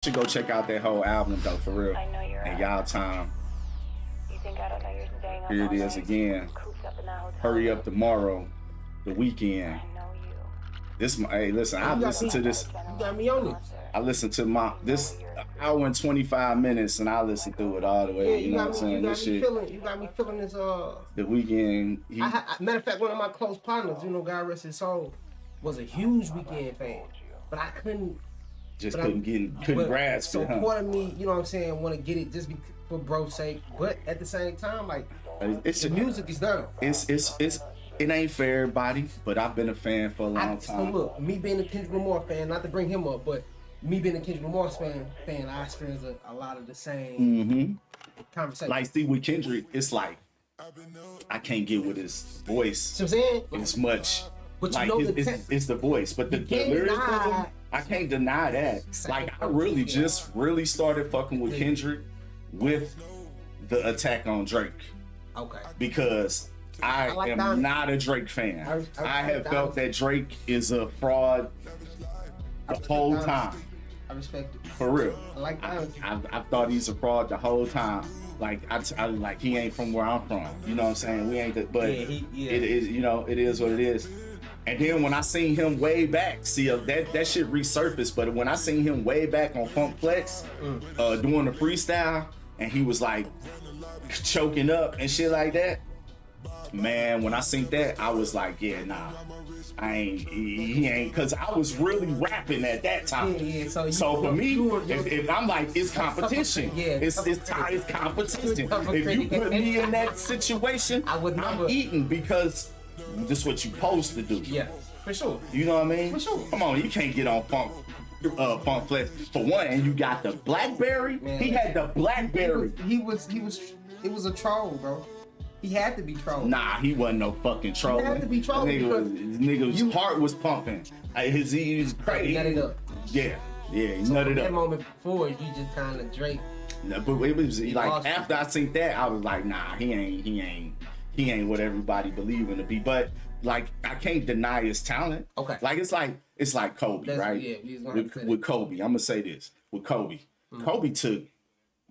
Should go check out that whole album though, for real. I know you're And out. y'all time. You think I don't know you're staying up Here all it is night, again. cooped up in that hotel Hurry room? up tomorrow, the weekend. I know you. Hey, listen, I listened to this. You got me on it. I listened to this hour and 25 minutes, and I listened through it all the way. Yeah, you know what I'm saying? This shit. You got me feeling this. The weekend. Matter of fact, one of my close partners, God rest his soul, was a huge Weekend fan, but I couldn't couldn't grasp so it. Huh? part of me, you know what I'm saying, want to get it just for bro's sake, but at the same time, like the music is done. It ain't for everybody, but I've been a fan for a long time. So look, me being a Kendrick Lamar fan, not to bring him up, but me being a Kendrick Lamar fan, I experience a lot of the same conversation. Like, see, with Kendrick, it's like I can't get with his voice. See what I'm saying? As much. But like it's the voice, but the lyrics of him, I can't deny that. Like, I just really started fucking with Kendrick with the attack on Drake. Okay. Because I like am not a Drake fan. I have felt that Drake is a fraud the whole time. I respect it. For real. I like I thought he's a fraud the whole time. Like I like he ain't from where I'm from. You know what I'm saying? We ain't but it is, it is what it is. And then when I seen him way back, see that shit resurfaced. But when I seen him way back on Funk Flex, doing the freestyle, and he was like choking up and shit like that, man, when I seen that, I was like, yeah, nah, he ain't, cause I was really rapping at that time. So for me, if I'm like, it's competition. It's competition. If you put me in that situation, I'm eating, because this is what you supposed to do. Yeah, for sure. You know what I mean? For sure. Come on, you can't get on Funk Flex. For one, and you got the Blackberry. Man, he had the Blackberry. It was a troll, bro. He had to be trolled. Nah, he wasn't no fucking troll. He had to be trolled. Nigga's heart was pumping. He was crazy. He nutted up. Yeah, he so nutted up. That moment before, you just kind of Drake. No, but it was like after I seen that, I was like, nah, he ain't what everybody believe him to be. But like, I can't deny his talent. Okay. Like it's like Kobe, right? Yeah, with Kobe, I'm gonna say this with Kobe. Kobe took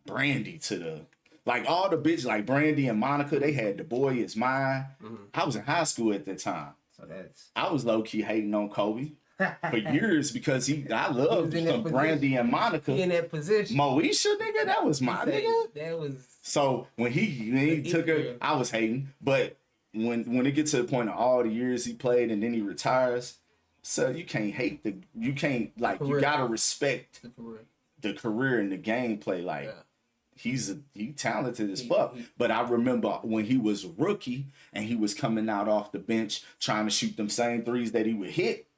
Brandy to the. Like all the bitches, like Brandy and Monica, they had The Boy Is Mine. I was in high school at that time. So I was low key hating on Kobe for years because I loved Brandy and Monica. He in that position. Moesha, nigga, that was my nigga. That was. So when he took her, I was hating. But when it gets to the point of all the years he played and then he retires, so you can't hate you gotta respect the career and the gameplay. Like. Yeah. He talented as fuck. But I remember when he was a rookie and he was coming out off the bench trying to shoot them same threes that he would hit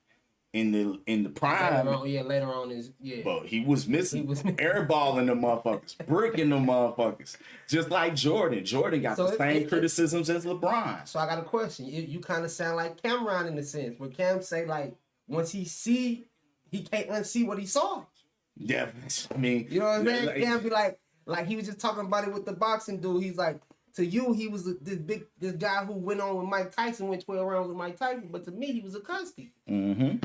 in the prime. Later on But he was missing. Airballing them motherfuckers, bricking them motherfuckers. Just like Jordan. Jordan got the same criticisms as LeBron. So I got a question. You kind of sound like Cameron in a sense, where Cam say like once he can't unsee what he saw. Yeah, I mean, you know what I'm saying? Cam be like he was just talking about it with the boxing dude. He's like, to you, he was this guy who went on with Mike Tyson, went 12 rounds with Mike Tyson, but to me, he was a custody.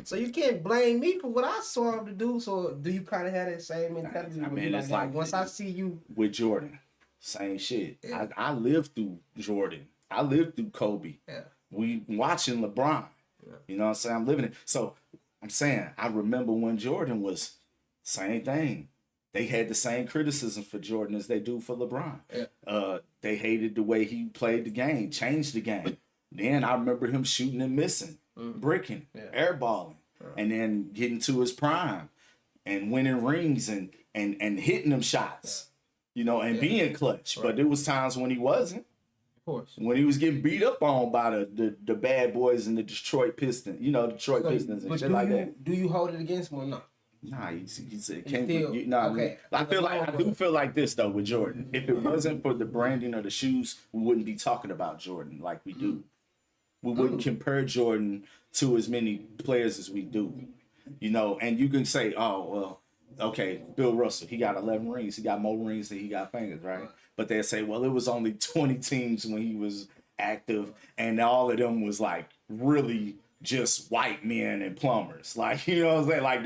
So you can't blame me for what I saw him to do. So do you kind of have that same mentality? I mean, it's like once I see you with Jordan, same shit. Yeah. I lived through Jordan. I lived through Kobe. Yeah. We watching LeBron. Yeah. You know what I'm saying? I'm living it. So I'm saying I remember when Jordan was same thing. They had the same criticism for Jordan as they do for LeBron. Yeah. They hated the way he played the game, changed the game. Then I remember him shooting and missing, bricking, airballing, and then getting to his prime and winning rings and hitting them shots, and being clutch. Right. But there was times when he wasn't. Of course. When he was getting beat up on by the bad boys in the Detroit Pistons, Pistons and shit like that. Do you hold it against him or not? Nah, he said can't. Okay. I do feel like this though with Jordan. If it wasn't for the branding of the shoes, we wouldn't be talking about Jordan like we do. We wouldn't compare Jordan to as many players as we do. And you can say, oh well, okay, Bill Russell, he got 11 rings, he got more rings than he got fingers, right? But they say, well, it was only 20 teams when he was active, and all of them was like really just white men and plumbers. Like, you know what I'm saying? Like,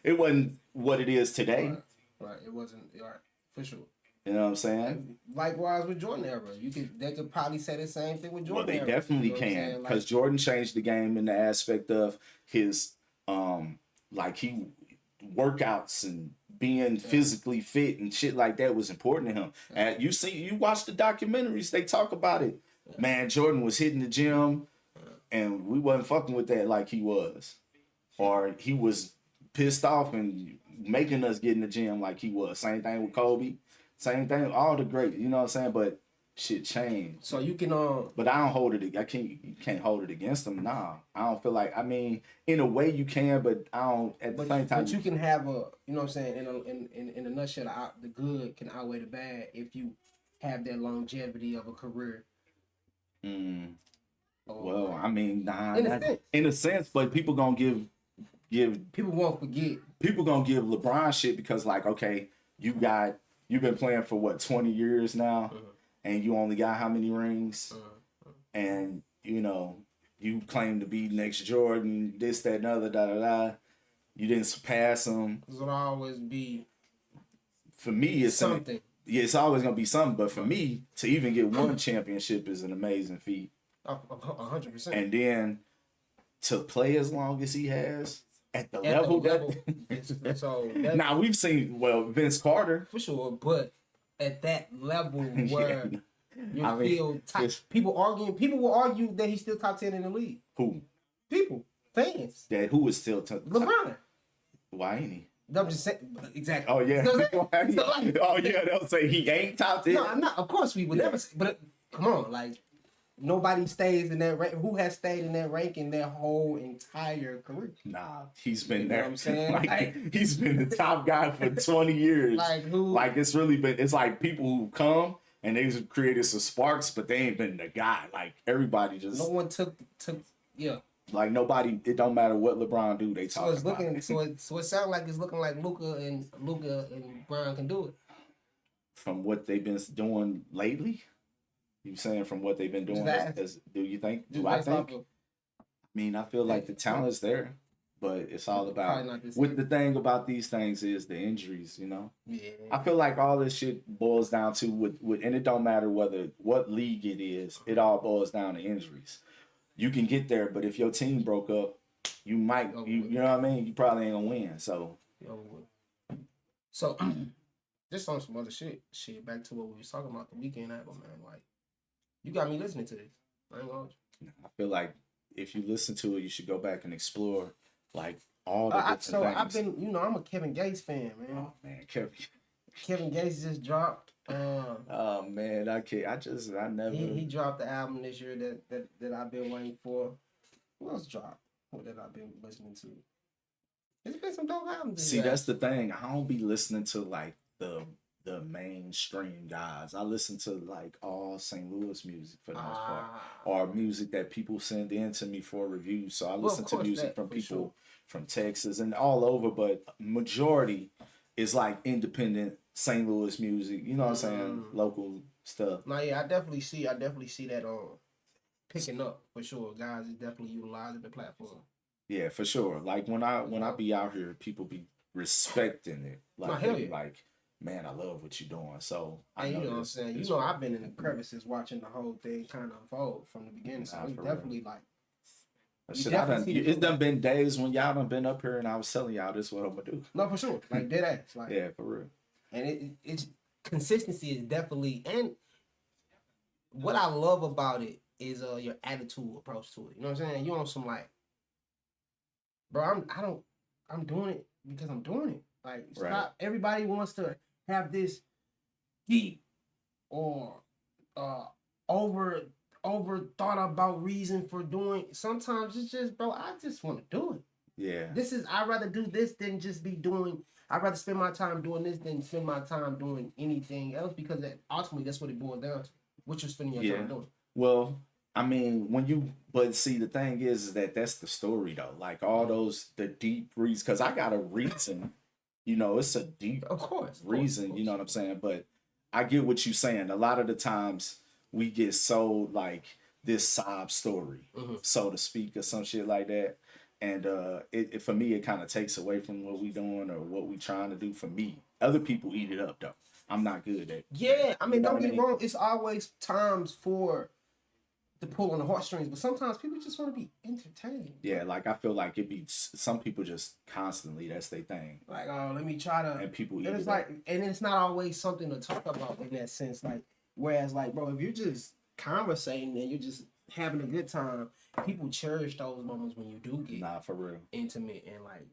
it wasn't what it is today. Right. It wasn't right for sure. You know what I'm saying? Likewise with Jordan era, they could probably say the same thing with Jordan. Well, they era, definitely you know can, because Jordan changed the game in the aspect of his like he workouts and being physically fit and shit like that was important to him. And you watch the documentaries, they talk about it. Man, Jordan was hitting the gym and we wasn't fucking with that like he was. Or he was pissed off and making us get in the gym like he was. Same thing with Kobe. Same thing, all the great, you know what I'm saying? But shit changed. So you can But I don't hold it. You can't hold it against them. Nah, I don't feel like. I mean, in a way you can, but I don't. At the same time, but you can have a. You know what I'm saying? In a nutshell, the good can outweigh the bad if you have that longevity of a career. Well, I mean, nah, in a sense, but people gonna give. People won't forget. People gonna give LeBron shit because, like, okay, you've been playing for what 20 years now. And you only got how many rings? And, you know, you claim to be next Jordan, this, that, and other, da-da-da. You didn't surpass him. It's gonna always be... For me, it's something. It's always going to be something. But for me, to even get one championship is an amazing feat. 100%. And then to play as long as he has at the level that... So now, we've seen, Vince Carter. For sure, but... at that level where you feel people will argue that he's still top 10 in the league. Who? People, fans. That who is still LeBron. Why ain't he? I'm just saying, exactly. Oh yeah. Oh yeah, they'll say he ain't top 10. No, I'm not. Of course we would never say, but come on, like nobody stays in that rank. Who has stayed in that ranking their whole entire career? Nah, he's been there. You know what I'm saying? Like, he's been the top guy for 20 years. Like who? Like it's really been. It's like people who come and they've created some sparks, but they ain't been the guy. Like everybody just. No one took. Yeah. Like nobody. It don't matter what LeBron do. They talk. So it's looking. So it sounds like it's looking like Luka and Brown can do it. From what they've been doing lately. You saying from what they've been doing? Do you think? Do I think? I mean, I feel like the talent's there, but it's all about. The thing about these things is the injuries. You know. Yeah. I feel like all this shit boils down to with and it don't matter what league it is. It all boils down to injuries. You can get there, but if your team broke up, you might. You know what I mean? You probably ain't gonna win. So. So, just on some other shit. Back to what we was talking about the weekend album, man. Like. You got me listening to this. I ain't gonna. I feel like if you listen to it, you should go back and explore like all the different things. I've been, I'm a Kevin Gates fan, man. Oh man, Kevin Gates just dropped. Oh man, I never. He dropped the album this year that I've been waiting for. What else dropped? What that I've been listening to? There's been some dope albums. See, that's the thing. I don't be listening to like the mainstream guys. I listen to like all St. Louis music for the most part, or music that people send in to me for reviews. So I listen to music from people from Texas and all over, but majority is like independent St. Louis music. You know what I'm saying? Local stuff. No, yeah, I definitely see that picking up for sure. Guys is definitely utilizing the platform. Yeah, for sure. Like when I be out here, people be respecting it. Like like. Man, I love what you're doing. So I know you know what I'm saying. I've been in the crevices watching the whole thing kind of unfold from the beginning. So we definitely like. It's done been days when y'all done been up here and I was telling y'all this is what I'm gonna do. No, for sure. Like dead ass. Like yeah, for real. And it's consistency is definitely, and what I love about it is your attitude approach to it. You know what I'm saying? You on some like, bro, I'm doing it because I'm doing it. Like stop. Everybody wants to have this deep or over thought about reason for doing. Sometimes it's just, bro, I just want to do it. Yeah. I'd rather do this than just be doing. I'd rather spend my time doing this than spend my time doing anything else, because ultimately that's what it boils down to. What you're spending your time doing. Well, I mean, but see, the thing is that's the story though. Like all the deep reasons, because I got a reason. You know, it's a deep reason, you know what I'm saying? But I get what you're saying. A lot of the times we get sold like this sob story, so to speak, or some shit like that. And it for me, it kind of takes away from what we doing or what we trying to do for me. Other people eat it up though. I'm not good at. Yeah, I mean, you know don't what get I me mean? wrong. It's always times for to pull on the heartstrings, but sometimes people just want to be entertained. Yeah, like I feel like it be some people just constantly that's their thing. Like, oh, let me try to. And people eat And it's it like, up. and it's not always something to talk about in that sense. Like, whereas, like, bro, if you're just conversating and you're just having a good time, people cherish those moments when you do get Nah, for real. intimate and like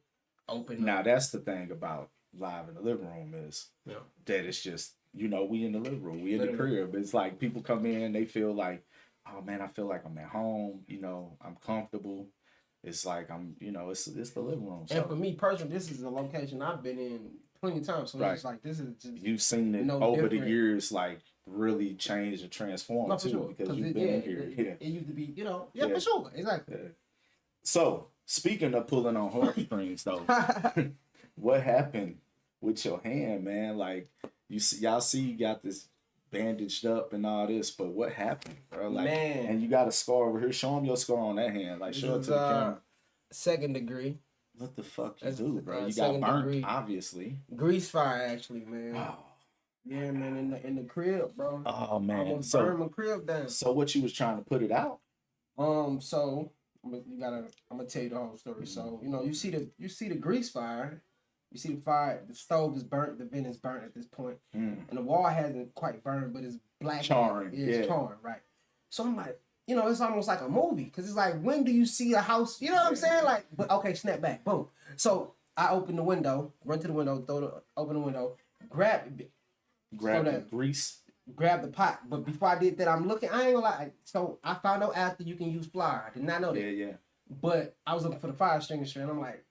open. Now up. that's the thing about live in the living room is Yeah. that it's just, you know, we in the living room, we in the Literally. crib. It's like people come in, they feel like, oh man, I feel like I'm at home, you know, I'm comfortable. It's like I'm, you know, it's the living room. So And for me personally, this is a location I've been in plenty of times. So Right. it's like this is just you've seen it no over different. the years, like really change and transform No, for too, sure. because you've It, been yeah, in here. Yeah. it used to be, you know, yeah, Yeah. for sure, exactly. Yeah. So speaking of pulling on heartstrings, though, what happened with your hand, man? Like y'all see, you got this bandaged up and all this, but what happened, bro? Like, Man. and you got a scar over here. Show them your scar on that hand. Like, This show it is, to the camera. second degree. What the fuck you That's, do, bro? You got second burnt, degree. obviously. Grease fire, actually, man. Oh, Yeah, man, in the crib, bro. oh man. Almost burned my crib down. So what you was trying to put it out? So I'm gonna tell you the whole story. So, you know, you see the grease fire. You see the fire, the stove is burnt, the vent is burnt at this point. And the wall hasn't quite burned, but it's black. Charring. It's charring, right. So I'm like, you know, it's almost like a movie. Cause it's like, when do you see a house? You know what I'm saying? Like, but okay, snap back, boom. So I open the window, run to the window, open the window, grab the grease. grab the pot. But before I did that, I'm looking, I ain't gonna lie. So I found out after you can use flour. I did not know that. Yeah. But I was looking for the fire extinguisher and I'm like,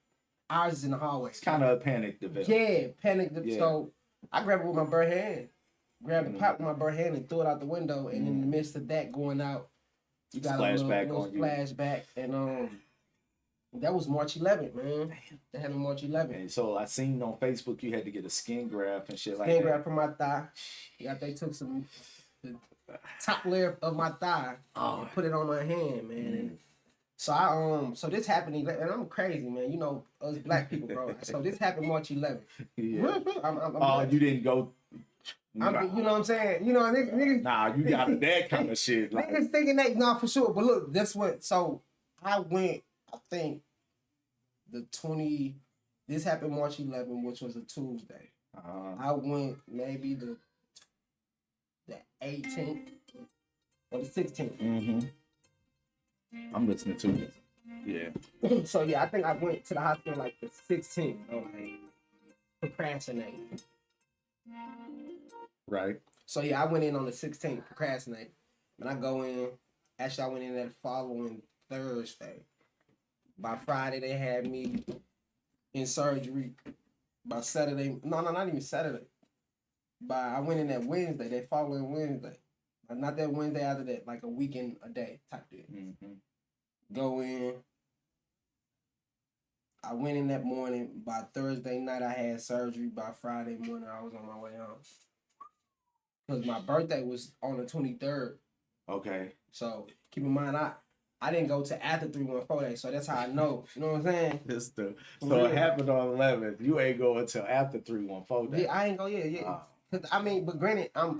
ours is in the hallway. It's kind of a panic developed. Yeah, panic. Yeah. So I grabbed it with my bare hand. Grabbed the pot with my bare hand and threw it out the window. And in the midst of that going out, you got a little flashback. And that was March 11th, man. That happened March 11th. And so I seen on Facebook you had to get a skin graft and shit like Skin that. graft from my thigh. Yeah, they took the top layer of my thigh and put it on my hand, man. And so so this happened, and I'm crazy, man. You know, us black people, bro. So this happened March 11th. Yeah. I'm you didn't go. you know what I'm saying? You know, niggas. Nah, you got that kind of shit. Like, Niggas thinking that, nah, for sure. But look, that's what. So I went. I think this happened March 11th, which was a Tuesday. I went maybe the 18th or the 16th. I'm listening to you. Yeah. So yeah, I think I went to the hospital like the 16th. Okay. Procrastinating. Right. So yeah, I went in on the 16th, procrastinating. When I go in, actually I went in that following Thursday. By Friday they had me in surgery. By Saturday, no, not even Saturday. I went in that Wednesday, that following Wednesday. Not that Wednesday after that, like a weekend a day type deal. Go in. I went in that morning. By Thursday night, I had surgery. By Friday morning, I was on my way home. Because my birthday was on the 23rd. Okay. So keep in mind, I didn't go to after 314 days, so that's how I know. You know what I'm saying? So it happened on 11th. You ain't going until after 314 days. Yeah, I ain't go. Yeah. Cause I mean, but granted, I'm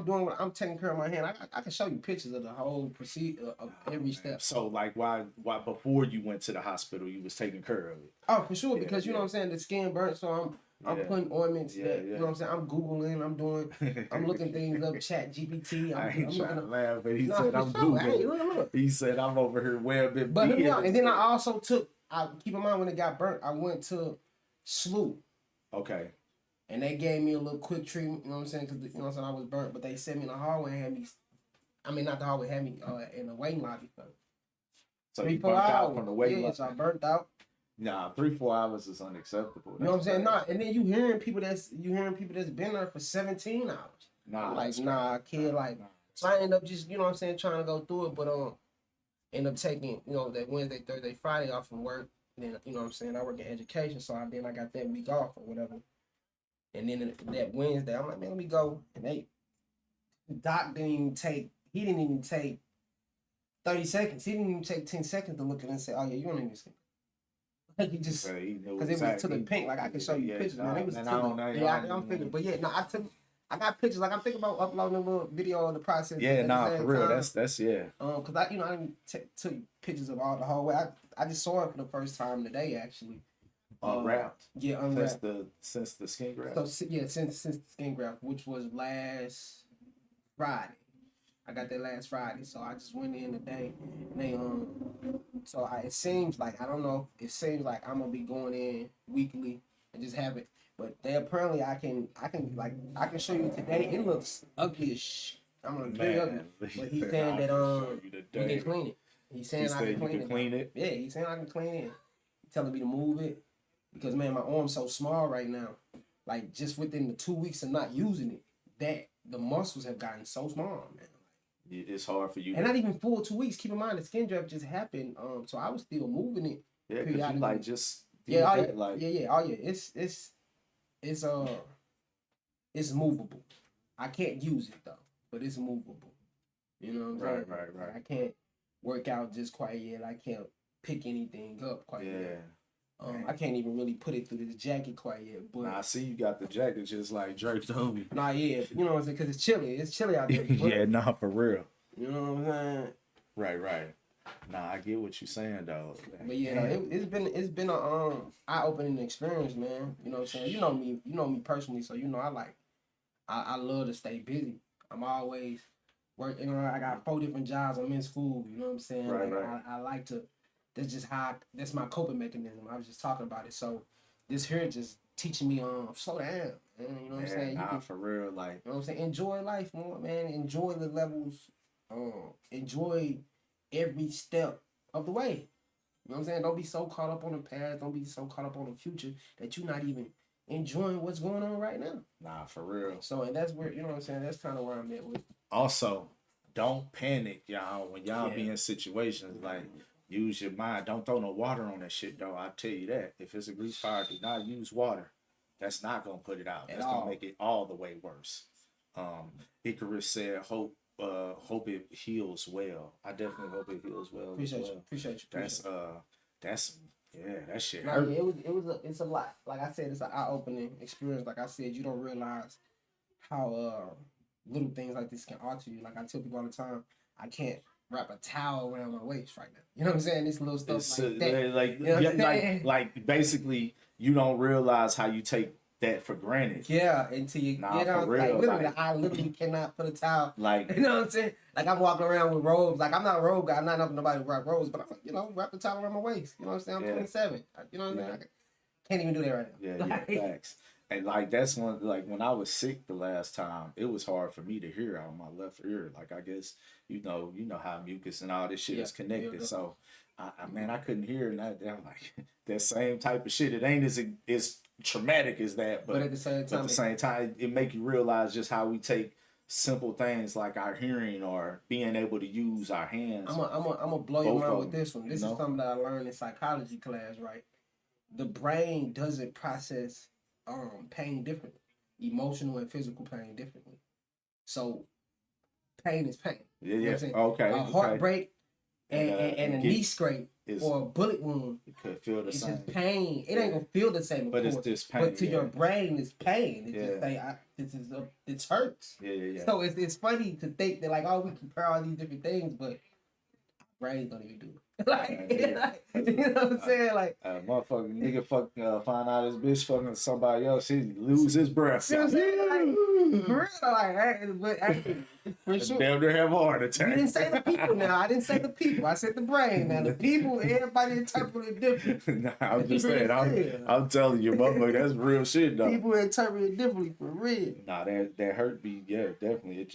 doing what I'm taking care of my hand. I can show you pictures of the whole procedure of every step. So like, why before you went to the hospital, you was taking care of it? Oh, for sure, because you know what I'm saying, the skin burnt, so I'm putting ointments. Yeah. You know what I'm saying. I'm googling. I'm looking things up. Chat GPT. I ain't trying to laugh, but he No, said for I'm sure. Hey, googling. look. He said I'm over here webbing. But and then I also took. Keep in mind when it got burnt, I went to SLU. Okay. And they gave me a little quick treatment, you know what I'm saying? Because, you know what I'm saying, I was burnt. But they sent me in the hallway and had me, not the hallway, had me in the waiting lobby for So you burnt out from the waiting lobby? So I burnt out. Nah, 3-4 hours is unacceptable. You know what I'm saying? Nah, and then you hearing people that's been there for 17 hours. Nah, like, nah, kid, like, so I end up just, you know what I'm saying, trying to go through it, but end up taking, you know, that Wednesday, Thursday, Friday off from work. Then, you know what I'm saying, I work in education, so I got that week off or whatever. And then that Wednesday, I'm like, man, let me go. And Doc didn't even take 30 seconds. He didn't even take 10 seconds to look at it and say, oh yeah, you don't even see. Like he just because it was to the pink. Like I can show you pictures, man. It was to the I don't figure. But yeah, no, I got pictures. Like I'm thinking about uploading a little video of the process. Yeah, for real. That's yeah. Cause I didn't took pictures of all the whole way. I just saw it for the first time today actually. Unwrapped. Yeah, unwrapped. Since the skin graft. So yeah, since the skin graft, which was last Friday. I got that last Friday, so I just went in today. And they it seems like I don't know. It seems like I'm gonna be going in weekly and just have it. But they apparently I can show you today. It looks ugly as shit. I'm gonna be ugly. But he's saying that we can clean it. He's saying I can clean it. Yeah, he's saying I can clean it. He's telling me to move it because man, my arm's so small right now. Like just within the 2 weeks of not using it, that the muscles have gotten so small, man. It's hard for you. And not even full 2 weeks. Keep in mind the skin draft just happened. So I was still moving it. Yeah, because you like just it's movable. I can't use it though, but it's movable. You know what I'm saying? Right. I can't work out just quite yet. I can't pick anything up quite yet. I can't even really put it through this jacket quite yet. But I see you got the jacket just like draped on you. Nah, yeah, you know what I'm saying? Because it's chilly. It's chilly out there. Yeah, for real. You know what I'm saying? Right. Nah, I get what you're saying, though. But yeah, it's been a eye-opening experience, man. You know what I'm saying? You know me personally, so you know I love to stay busy. I'm always working. You know, I got 4 different jobs. I'm in school. You know what I'm saying? Right. I like to. That's my coping mechanism. I was just talking about it. So this here just teaching me slow down. Man, you know what I'm saying? Nah, for real, like. You know what I'm saying? Enjoy life more, man. Enjoy the levels. Enjoy every step of the way. You know what I'm saying? Don't be so caught up on the past. Don't be so caught up on the future that you're not even enjoying what's going on right now. Nah, for real. So, and that's where, you know what I'm saying? That's kind of where I'm at with. Also, don't panic, y'all, when y'all be in situations like. Use your mind. Don't throw no water on that shit, though. I'll tell you that. If it's a grease fire, do not use water. That's not gonna put it out. That's gonna make it all the way worse. Icarus said, "Hope it heals well." I definitely hope it heals well. Appreciate you. That's that shit. Nah, yeah, it's a lot. Like I said, it's an eye-opening experience. Like I said, you don't realize how little things like this can alter you. Like I tell people all the time, I can't wrap a towel around my waist right now. You know what I'm saying? This little stuff like that. Like basically, you don't realize how you take that for granted. Yeah, until you for real, I literally cannot put a towel. Like, you know what I'm saying? Like I'm walking around with robes. Like I'm not a robe guy. I'm not knowing nobody rock robes, but I'm wrap the towel around my waist. You know what I'm saying? I'm 27. You know what I'm saying? I can't even do that right now. Yeah, facts. And like that's one, like when I was sick the last time, it was hard for me to hear out of my left ear. Like I guess you know how mucus and all this shit is connected. Yeah. So I couldn't hear, and I'm like that same type of shit. It ain't as traumatic as that, but at the same time, it make you realize just how we take simple things like our hearing or being able to use our hands. I'm gonna blow your mind with this one. This is something that I learned in psychology class. Right, the brain doesn't process pain differently, emotional and physical pain differently. So pain is pain. Yeah, you know what I'm okay. A heartbreak and a knee scrape or a bullet wound. It could feel the same. It's just pain. It ain't gonna feel the same, but it's just pain. But to your brain, it's pain. It's just it hurts. Yeah. So it's funny to think that like, we compare all these different things, but brains don't even do it. Like, you know what I'm saying? Like, motherfucking nigga find out his bitch fucking somebody else, he lose his breath. You know what I'm saying? Like, for real, but actually, for sure. Damn near have a heart attack. You didn't say the people now. I didn't say the people. I said the brain. Now the people, everybody interpret it differently. Nah, I'm just saying. I'm telling you, motherfucker, that's real shit, though. People interpret it differently for real. Nah, that hurt be definitely.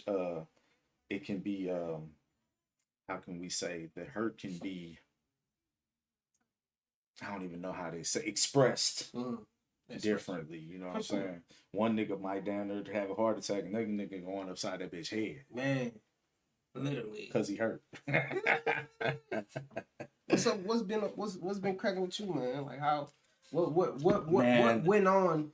It can be how can we say the hurt can be, I don't even know how they say, expressed differently. You know what I'm saying? One nigga might down there to have a heart attack, another nigga going upside that bitch head. Man, literally. Cause he hurt. So what's been cracking with you, man? Like what went on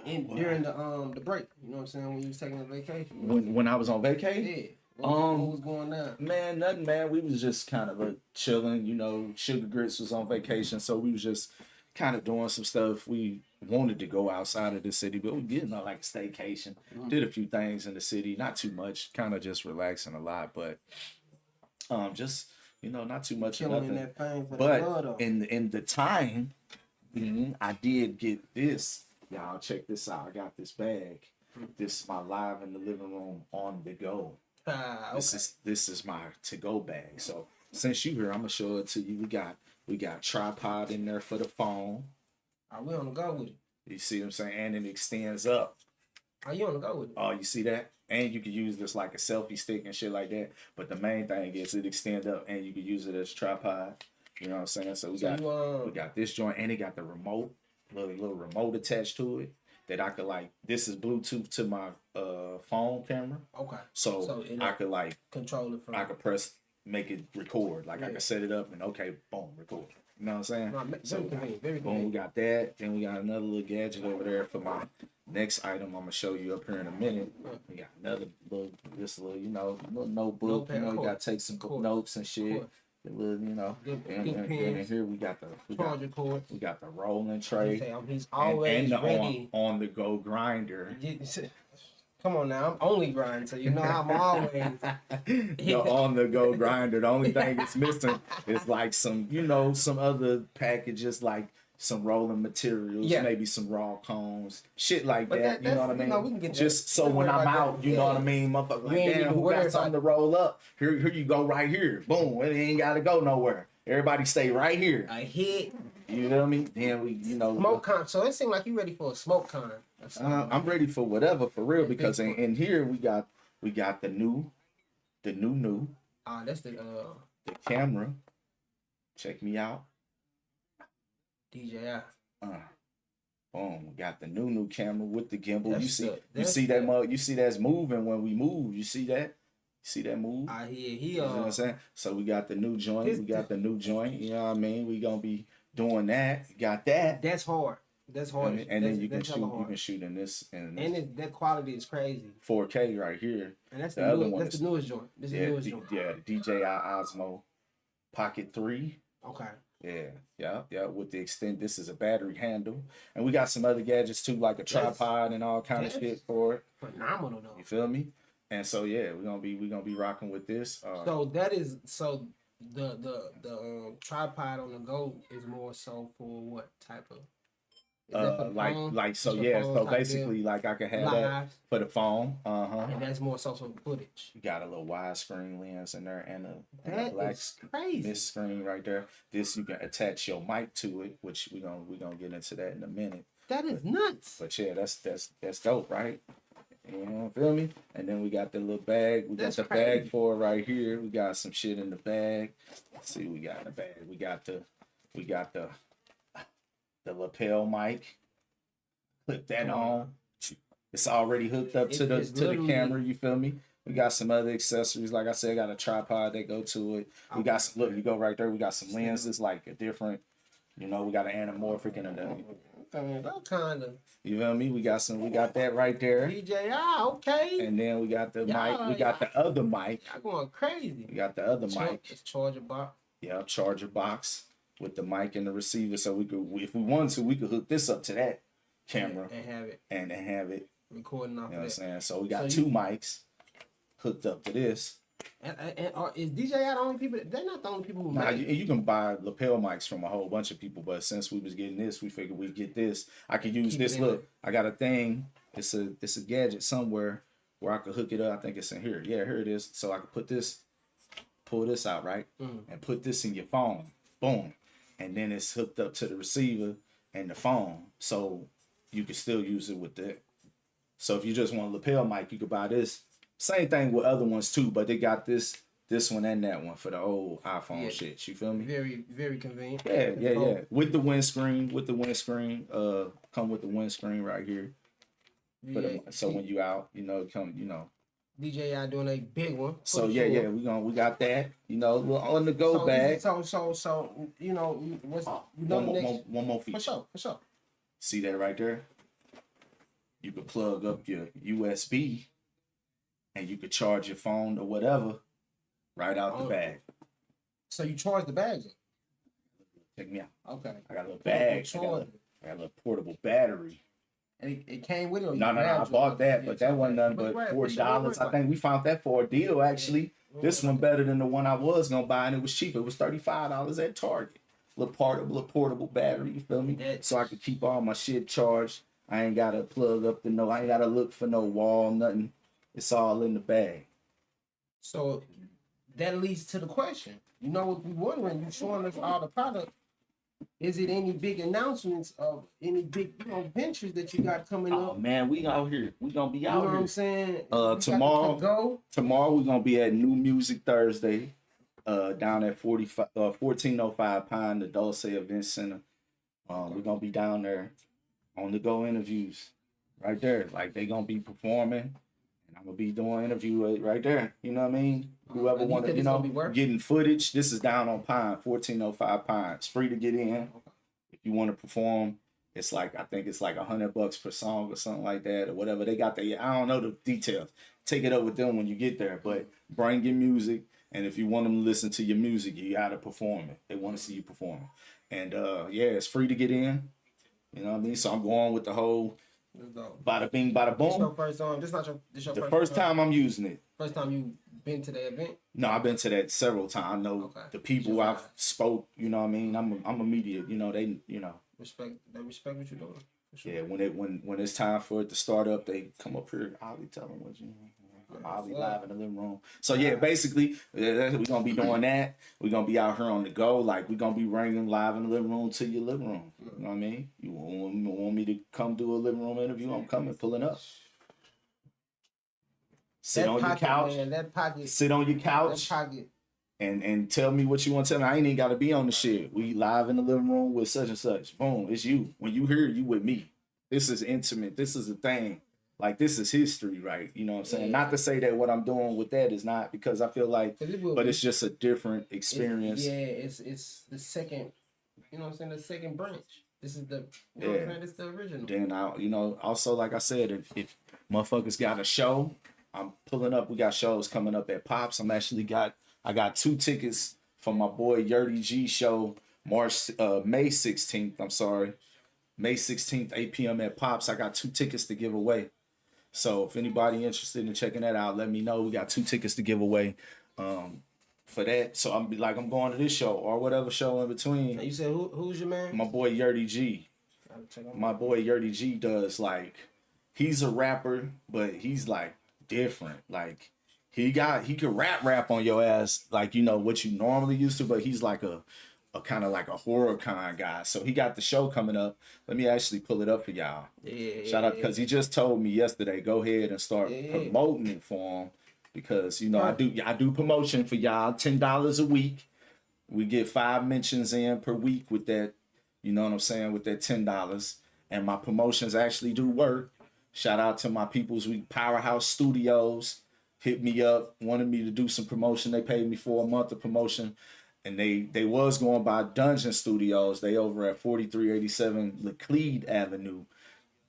during the break? You know what I'm saying? When you was taking a vacation? When I was on vacation? Yeah. What was going on? Man, nothing, man. We was just kind of chilling, Sugar Grits was on vacation, so we was just kind of doing some stuff. We wanted to go outside of the city, but we did like a staycation. Did a few things in the city, not too much, kind of just relaxing a lot, but just not too much of nothing. But in the time, I did get this. Y'all check this out. I got this bag. This is my live in the living room on the go. Okay. This is my to-go bag. So since you here, I'm gonna show it to you. We got tripod in there for the phone. Are we on the go with it? You see what I'm saying? And it extends up. Are you on the go with it? Oh, you see that? And you can use this like a selfie stick and shit like that. But the main thing is it extends up and you can use it as tripod. You know what I'm saying? So we got this joint and it got the remote, little remote attached to it that I could like. This is Bluetooth to my phone camera. Okay. So I could like control it from. I could press, make it record. Like I could set it up and okay, boom, record. You know what I'm saying? No, very convenient. Very boom, convenient. we got that. Then we got another little gadget over there for my next item. I'm gonna show you up here in a minute. We got another little little notebook. You gotta take some notes and shit. The little, and here we got the charger cord. We got the rolling tray. He's always and ready. On the go grinder. Come on now, I'm only grinding, so I'm always the on the go grinder. The only thing it's missing is like some other packages like some rolling materials, maybe some raw cones, shit like that. You know what I mean? We can get just so when I'm out, you know what I mean? Motherfucker, like, damn, who got something to roll up? Here you go right here. Boom. It ain't gotta go nowhere. Everybody stay right here. I hit. You know what I mean? Then we, smoke con. So it seemed like you ready for a smoke con. I'm ready for whatever, for real, because in here we got the new. That's the camera. Check me out. DJI. Boom. We got the new camera with the gimbal. You see that's moving when we move. You see that? See that move? I hear. You know what I'm saying? So we got the new joint. You know what I mean? We gonna be doing that. Got that. That's hard. That's hard. And then you can shoot. You can shoot in this. That quality is crazy. 4K right here. And that's the newest joint. This is the newest joint. Yeah, DJI Osmo Pocket 3. Okay. Yeah. With the extent, this is a battery handle, and we got some other gadgets too, like a tripod and all kind of shit for it. Phenomenal though. You feel me? And so we're gonna be rocking with this. The tripod on the go is more so for what type of? So basically like I can have live. That for the phone. And that's more social footage. You got a little widescreen lens in there and a black this screen right there. This you can attach your mic to it, which we gonna get into that in a minute. That is nuts. But yeah, that's dope, right? You feel me? And then we got the little bag. We got the bag for it right here. We got some shit in the bag. Let's see what we got in the bag. We got the lapel mic. Clip that on. It's already hooked up to the camera. You feel me? We got some other accessories. Like I said, I got a tripod that go to it. We got some. Look, you go right there. We got some lenses, like a different. We got an anamorphic and a. Kind of. You feel me? We got that right there. DJI, okay. And then we got the mic. We got the other mic. Y'all going crazy. We got the other mic. It's charger box. Yeah, charger box with the mic and the receiver. So we could, if we wanted to, we could hook this up to that camera and have it. And have it recording off. You know what I'm saying? So we got two mics hooked up to this. And is DJI the only people? They're not the only people who make it. You can buy lapel mics from a whole bunch of people, but since we was getting this, we figured we'd get this. I could use this. Look, I got a thing. It's a gadget somewhere where I could hook it up. I think it's in here. Yeah, here it is. So I could pull this out, right? And put this in your phone. Boom. And then it's hooked up to the receiver and the phone. So you can still use it with that. So if you just want a lapel mic, you could buy this. Same thing with other ones too, but they got this one and that one for the old iPhone shit. You feel me? Very, very convenient. Yeah. With the windscreen, come with the windscreen right here. So when you out, DJI doing a big one. So we got that. On the go bag. So what's one more feature. For sure. See that right there? You could plug up your USB. And you could charge your phone or whatever right out the bag. So you charge the bag? Check me out. Okay. I got a little bag. I got a little portable battery. And it came with it? Or No, I bought that, but that wasn't nothing but $40. I think we found that for a deal, actually. Yeah. This one better than the one I was going to buy, and it was cheap. It was $35 at Target. Little portable battery, you feel me? So I could keep all my shit charged. I ain't got to plug up I ain't got to look for no wall, nothing. It's all in the bag. So that leads to the question. You know what we're wondering, you showing us all the product. Is it any big announcements of any big, ventures that you got coming up? Oh man, we out here. We gonna be out here. You know what I'm saying? Tomorrow we're gonna be at New Music Thursday, down at 1405 Pine, the Dulce Event Center. We're gonna be down there on the go interviews, right there. Like they gonna be performing, and I'm gonna be doing interview right there. You know what I mean? Whoever wanted, getting footage. This is down on Pine, 1405 Pine. It's free to get in. If you want to perform, it's like, I think it's like $100 per song or something like that, or whatever. They got I don't know the details. Take it up with them when you get there, but bring your music. And if you want them to listen to your music, you gotta perform it. They want to see you perform. And it's free to get in. You know what I mean? So I'm going with the whole bada bing, bada boom. This your first time? This your first time I'm using it. First time you been to the event? No, I've been to that several times. I know the people I've spoke. You know what I mean? I'm a media. They respect. They respect what you're doing. Sure. Yeah, when it's time for it to start up, they come up here. I'll be telling what you. I'll be live in the living room. So yeah, basically, we're gonna be doing that. We're gonna be out here on the go. Like we're gonna be ringing live in the living room to your living room. You know what I mean? You want me to come do a living room interview? I'm coming, pulling up. Sit on your couch. Sit on your couch. And tell me what you want to tell me. I ain't even got to be on the shit. We live in the living room with such and such. Boom, it's you. When you hear you with me. This is intimate. This is a thing. Like, this is history, right? You know what I'm saying? Yeah. Not to say that what I'm doing with that is not, because I feel like, it's just a different experience. It's the second, you know what I'm saying? The second branch. This is the, you know what I'm saying? It's the original. Then, also, like I said, if motherfuckers got a show, I'm pulling up. We got shows coming up at Pops. I got 2 tickets for my boy Yurdy G show, May 16th. I'm sorry. May 16th, 8 p.m. at Pops. I got 2 tickets to give away. So if anybody interested in checking that out, let me know. We got 2 tickets to give away for that. So I'm going to this show or whatever show in between. You said who's your man? My boy Yurdy G. My boy Yurdy G does, like, he's a rapper, but he's like different. Like he could rap on your ass, like, what you normally used to, but he's like a kind of like a horror kind guy. So he got the show coming up. Let me actually pull it up for y'all. Shout out, because he just told me yesterday, go ahead and start promoting it for him, because I do promotion for y'all, $10 a week. We get 5 mentions in per week with that. You know what I'm saying? With that $10, and my promotions actually do work. Shout out to my peoples. Powerhouse Studios hit me up, wanted me to do some promotion. They paid me for a month of promotion. And they was going by Dungeon Studios. They over at 4387 Laclede Avenue.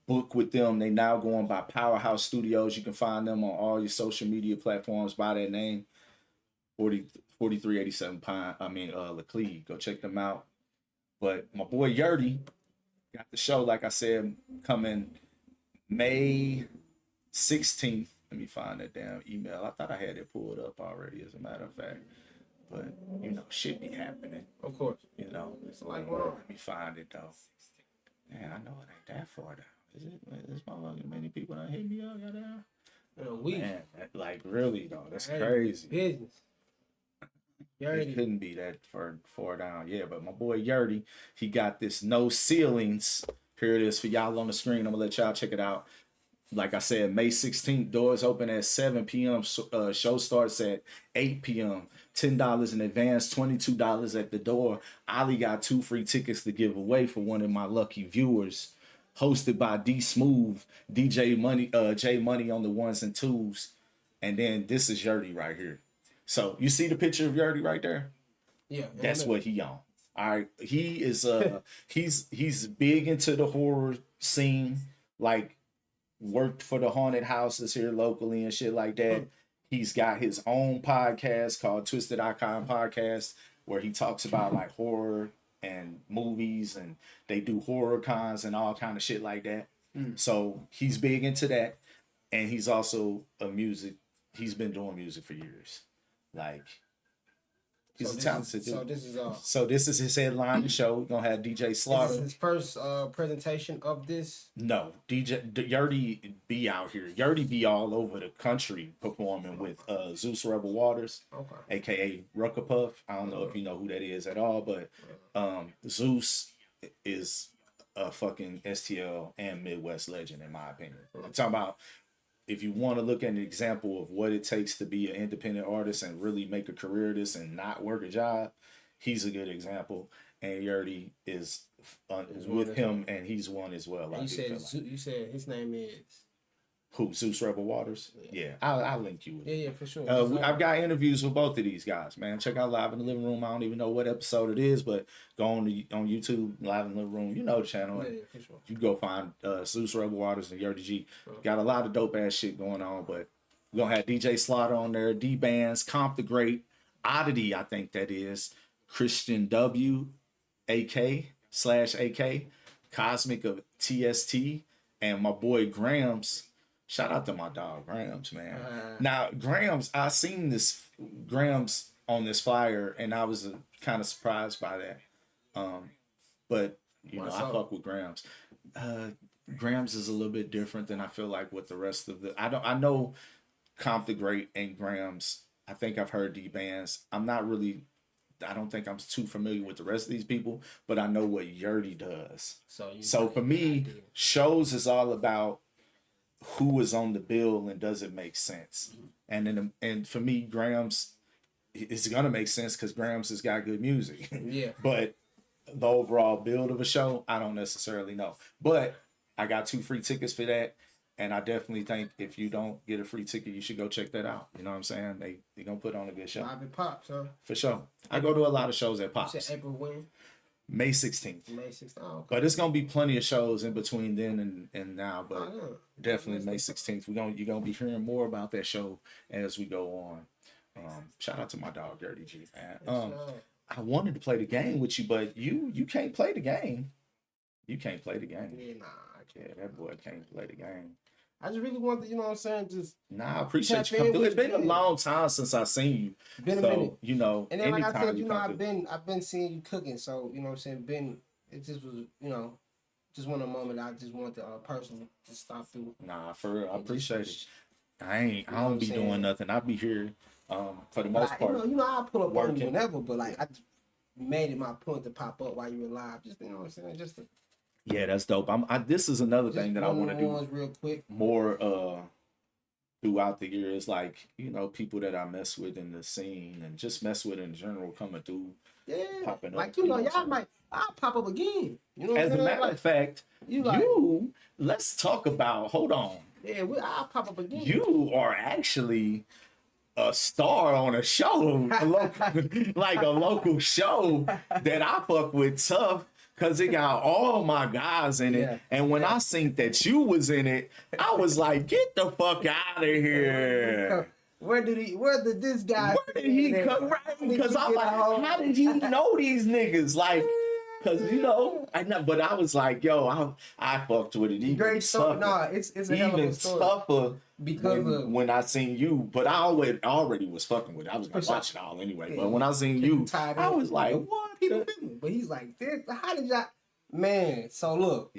Book with them. They now going by Powerhouse Studios. You can find them on all your social media platforms by that name. 4387 Laclede. Go check them out. But my boy Yurdy got the show, like I said, coming May 16th. Let me find that damn email. I thought I had it pulled up already, as a matter of fact. But, shit be happening. Of course. It's like, let me find it, though. Man, I know it ain't that far down. Is it? This motherfucking many people done hit me up, goddamn. Man, like, really, though. That's crazy. Business. It couldn't be that far down. Yeah, but my boy Yurdy, he got this No Ceilings. Here it is for y'all on the screen. I'm going to let y'all check it out. Like I said, May 16th, doors open at 7 p.m. Show starts at 8 p.m. $10 in advance, $22 at the door. Ali got 2 free tickets to give away for one of my lucky viewers. Hosted by D Smooth, DJ Money, J Money on the 1s and 2s. And then this is Yurdy right here. So you see the picture of Yurdy right there? Yeah. That's what he on. All right. He is he's big into the horror scene, like worked for the haunted houses here locally and shit like that. He's got his own podcast called Twisted Icon Podcast, where he talks about like horror and movies, and they do horror cons and all kind of shit like that. So he's big into that, and he's also he's been doing music for years. Like, he's a talented dude. So this is his headline show. We're gonna have DJ Slaughter. Is this his first presentation of this? No, Yurdy be out here. Yurdy be all over the country performing with Zeus Rebel Waters, aka Rucker Puff. I don't know if you know who that is at all, but Zeus is a fucking STL and Midwest legend in my opinion. I'm talking about, if you want to look at an example of what it takes to be an independent artist and really make a career of this and not work a job, he's a good example. And Yurdy is with him, and he's one as well. You said his name is who? Zeus Rebel Waters? Yeah. I'll link you with it. Yeah, for sure. I've got interviews with both of these guys, man. Check out Live in the Living Room. I don't even know what episode it is, but go on YouTube, Live in the Living Room. You know the channel. Yeah, for sure. You go find Zeus Rebel Waters and Yurdy G. Got a lot of dope ass shit going on, but we're going to have DJ Slaughter on there, D Bands, Comp the Great, Oddity, I think that is, Christian W, AK/AK, Cosmic of TST, and my boy Grams. Shout out to my dog Grams, man. Now Grams, I seen this Grams on this flyer, and I was kind of surprised by that. But you know, I fuck with Grams. Grams is a little bit different than I feel like with the rest of the. I know Comp the Great and Grams. I think I've heard D Bands. I don't think I'm too familiar with the rest of these people, but I know what Yurdy does. So for me, shows is all about who is on the bill and does it make sense. And for me, Grams, it's gonna make sense because Grams has got good music. Yeah. But the overall build of a show, I don't necessarily know. But I got 2 free tickets for that. And I definitely think if you don't get a free ticket, you should go check that out. You know what I'm saying? They gonna put on a good show. Live at Pops, huh? For sure. I go to a lot of shows at Pops. You said April when? May 16th. May 16th. Oh, okay. But it's gonna be plenty of shows in between then and now. But definitely May 16th. You're gonna be hearing more about that show as we go on. Shout out to my dog Dirty G, man. I wanted to play the game with you, but you can't play the game. You can't play the game. Yeah, nah. Yeah, that boy can't play the game. I just really want to, you know what I'm saying? I appreciate you coming through. It's been a long time since I've seen you. Been a minute. You know, and then like I said, you know, I've been seeing you cooking, so you know what I'm saying. It just was, you know, just one moment I just want to personally just stop through. Nah, for real, I appreciate it. I don't be doing nothing. I'll be here for the most part. You know, I'll pull up on you whenever, but like I just made it my point to pop up while you were live. Just, you know what I'm saying, just to. Yeah, that's dope. This is another thing that I want to do real quick. More throughout the year. Is like, you know, people that I mess with in the scene and just mess with in general coming through. Yeah, popping like up, you know, I'll pop up again. You know, as a matter of fact, let's talk about. Hold on. Yeah, I'll pop up again. You are actually a star on a show, like a local show that I fuck with tough. Cause it got all my guys in it, and when I seen that you was in it, I was like, "Get the fuck out of here!" Where did this guy? Where did he come? Right? Because I'm like, how did he know these niggas? Like, cause you know, but I was like, "Yo, I fucked with it." Great story. No, it's a hell of a story. Tougher because when I seen you, but I already was fucking with it. I was gonna watch it all anyway. But when I seen you, I was like, "What?" But he's like, how did y'all, man? So look,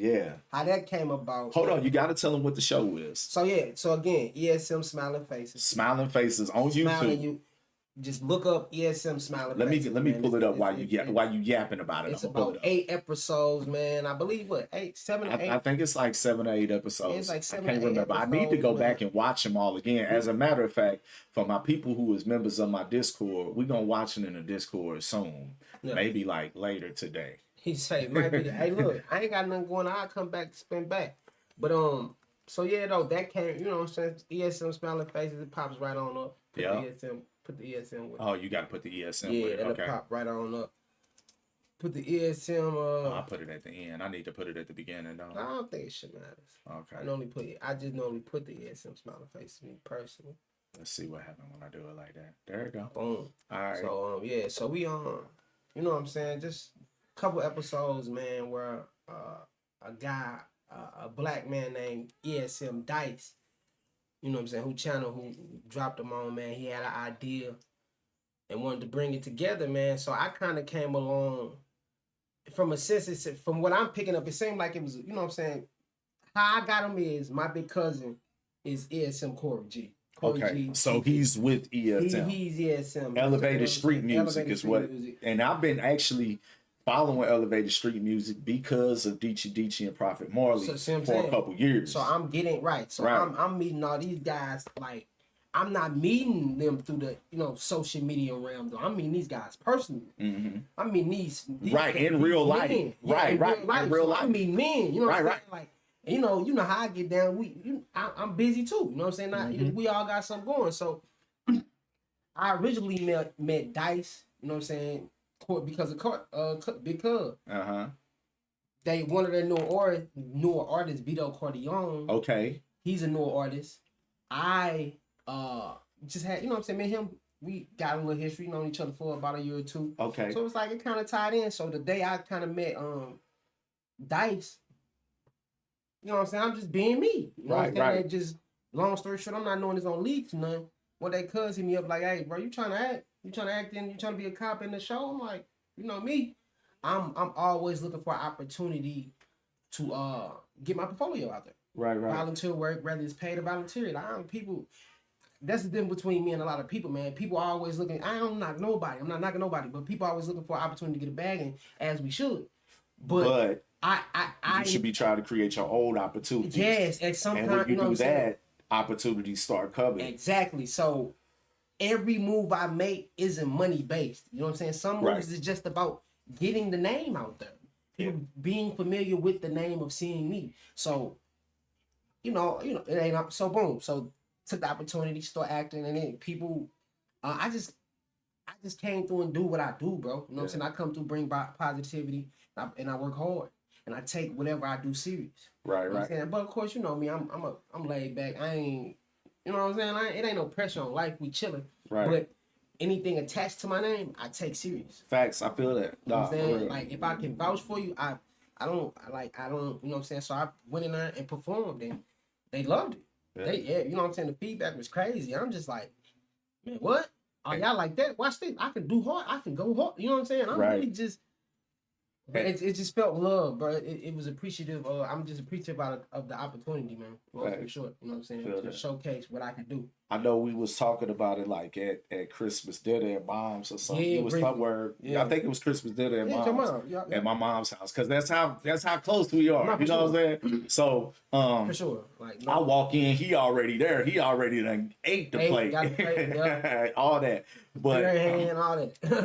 how that came about. Hold on, you got to tell them what the show is. So again, ESM Smiling Faces. Smiling Faces on YouTube. Just look up ESM Smiling Faces. Let me pull it up while you yapping about it. It's about 8 episodes, man. I believe 7 or 8. I think it's like 7 or 8 episodes. It's like 7 I can't remember. Episodes, I need to go back and watch them all again. As a matter of fact, for my people who is members of my Discord, we're gonna watch it in the Discord soon. Yeah. Maybe like later today. He say, might be. Hey, look, I ain't got nothing going on. I'll come back to spin back. But so yeah, though that came. You know what I'm saying? ESM Smiling Faces. It pops right on up. Put the ESM with it. Oh, you got to put the ESM with it. Yeah, it'll pop right on up. Put the ESM. I'll put it at the end. I need to put it at the beginning, though. I don't think it should matter. Okay. I just normally put the ESM Smiling Faces, me personally. Let's see what happens when I do it like that. There you go. Boom. All right. So so we you know what I'm saying? Just couple episodes, man, where a guy, a black man named ESM Dice, you know what I'm saying, who dropped him on, man. He had an idea and wanted to bring it together, man. So I kind of came along from a sense, from what I'm picking up, it seemed like it was, you know what I'm saying, how I got him is my big cousin is ESM Corey G. So he's with ESM. He's ESM. Elevated Street Music is what, and I've been actually following Elevated Street Music because of Deechie and Prophet Marley for a couple years. So I'm getting right. So I'm meeting all these guys. Like, I'm not meeting them through the, you know, social media realm, though. I'm meeting these guys personally. Mm-hmm. I mean these right in real life. In real life. I mean men. You know what I'm saying? Like, you know how I get down. I'm busy too. You know what I'm saying? We all got something going. So I originally met Dice. You know what I'm saying? Because of Big Cub. They one of their newer artists, Vito Corleone. Okay. He's a newer artist. I just had, you know what I'm saying, me and him, we got a little history, known each other for about a year or two. Okay. So it's like it kind of tied in. So the day I kind of met Dice, you know what I'm saying, I'm just being me. You know what I'm saying? Right. Just long story short, I'm not knowing this on leaks or nothing. One day cuz hit me up like, hey bro, you trying to act? You trying to act in? You trying to be a cop in the show? I'm like, you know me. I'm always looking for an opportunity to get my portfolio out there. Right. Volunteer work, whether it's paid or volunteer. People. That's the difference between me and a lot of people, man. People are always looking. I don't knock nobody. I'm not knocking nobody, but people are always looking for an opportunity to get a bag in, as we should. But I you should be trying to create your own opportunities. Yes, at some point, when you do that, opportunities start coming. Exactly. So every move I make isn't money based. You know what I'm saying? Some moves is just about getting the name out there. People being familiar with the name of seeing me. So, you know, it ain't so boom. So took the opportunity, start acting, and then people, I just came through and do what I do, bro. You know what I'm saying? I come through, bring positivity, and I work hard, and I take whatever I do serious. Right. You know what I'm saying? But of course, you know me, I'm laid back. I ain't, you know what I'm saying? It ain't no pressure on life. We chilling. Right. But anything attached to my name, I take serious. Facts. I feel that. You know what I'm saying? Like if I can vouch for you, I don't, you know what I'm saying? So I went in there and performed, and they loved it. You know what I'm saying? The feedback was crazy. I'm just like, man, what? Oh, y'all like that? Watch this. I can do hard. I can go hard. You know what I'm saying? I'm really just, it just felt love, bro. It was appreciative. I'm just appreciative of the opportunity, man. For sure. You know what I'm saying? To showcase what I can do. I know we was talking about it like at Christmas dinner at mom's or something. It was somewhere. I think it was Christmas dinner at mom's. At my mom's house, because that's how close we are. You know what I'm saying? So for sure. Like I walk in, he already there. He already done ate the plate. All that. But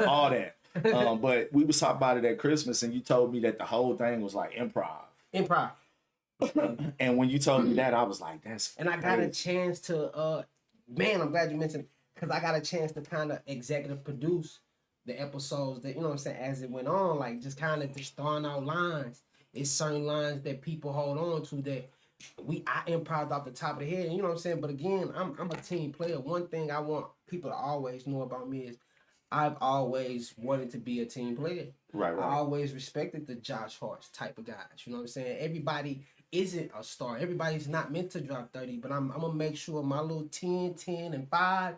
all that. But we was talking about it at Christmas, and you told me that the whole thing was like improv. And when you told me that, I was like, that's and I got a chance to man, I'm glad you mentioned, because I got a chance to kind of executive produce the episodes that, you know what I'm saying, as it went on, like just kind of just throwing out lines. It's certain lines that people hold on to that I improv off the top of the head, you know what I'm saying? But again, I'm a team player. One thing I want people to always know about me is I've always wanted to be a team player. Right. I always respected the Josh Hart's type of guys. You know what I'm saying? Everybody isn't a star. Everybody's not meant to drop 30, but I'm gonna make sure my little 10, and 5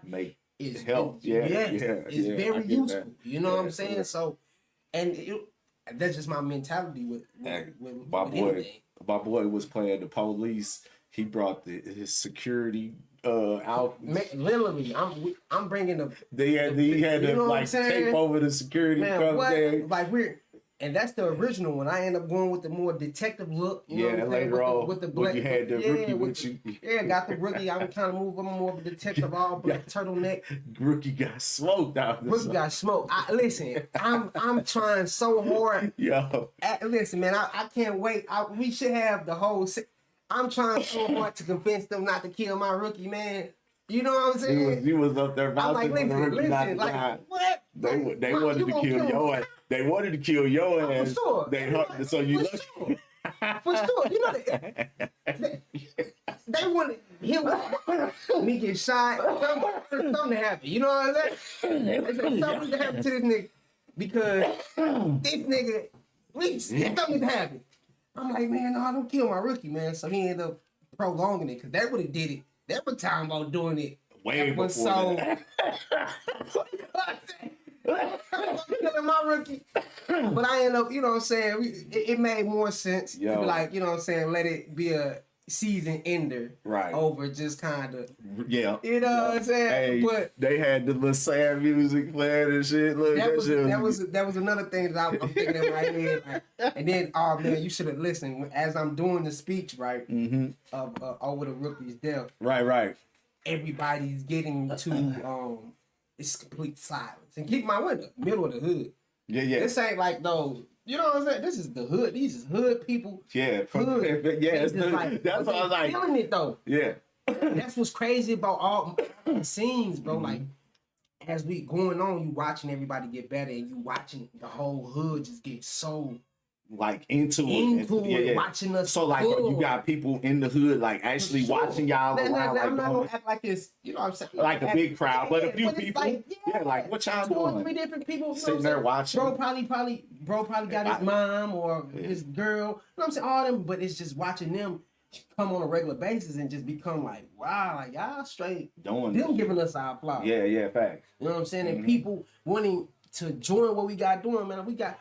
is help. It's very useful. That. You know what I'm saying? So, and that's just my mentality with my boy. Anything. My boy was playing the police. He brought his security out. Literally, I'm bringing the. He had to like tape over the security. And that's the original one. I end up going with the more detective look. You know what I'm later saying? on, with the black, you had the rookie with you. Got the rookie. I was trying to move. I'm more of a detective, all black turtleneck. Rookie got smoked out. Rookie got smoked. Listen, I'm trying so hard. Listen, man, I can't wait. We should have the whole. I'm trying so hard to convince them not to kill my rookie, man. You know what I'm saying? He was up there vouching for the rookie not to die. What? They wanted to kill your ass. They wanted to kill your ass. For sure. So you look. For sure. You know they wanted him me get shot. Something to happen. You know what I'm saying? Something to happen to this nigga. Because this nigga Please, something happened. I'm like, man, no, don't kill my rookie, man. So he ended up prolonging it because they would have did it. They were talking about doing it way before that. Killing my rookie. But I ended up, you know what I'm saying, it made more sense to be like, you know what I'm saying, let it be a season ender over just kind of, you know what I'm saying. Hey, but they had the little sad music playing and shit. Look, that was another thing that I'm thinking in my head. Like, and then, oh man, you should have listened as I'm doing the speech, right? Of over the rookie's death. Right. Everybody's getting to it's complete silence. And keep in mind, we're in the middle of the hood. Yeah. This ain't like those. You know what I'm saying? This is the hood. These is hood people. Yeah. Hood. Yeah. It's like, that's what I was like. Feeling it though. Yeah. That's what's crazy about all the scenes, bro. Like, as we going on, you watching everybody get better, and you watching the whole hood just get so like into it. Watching us. So like you got people in the hood like actually watching y'all around. Like, I'm not gonna act like it's, you know what I'm saying, like a big crowd, but a few people. Like, like what y'all doing? 2 or 3 different people sitting there watching. Bro probably got his mom or his girl. You know what I'm saying? All them, but it's just watching them come on a regular basis and just become like, wow, like y'all straight doing them giving us our applause. Yeah, facts. You know what I'm saying? And people wanting to join what we got doing, man. We got,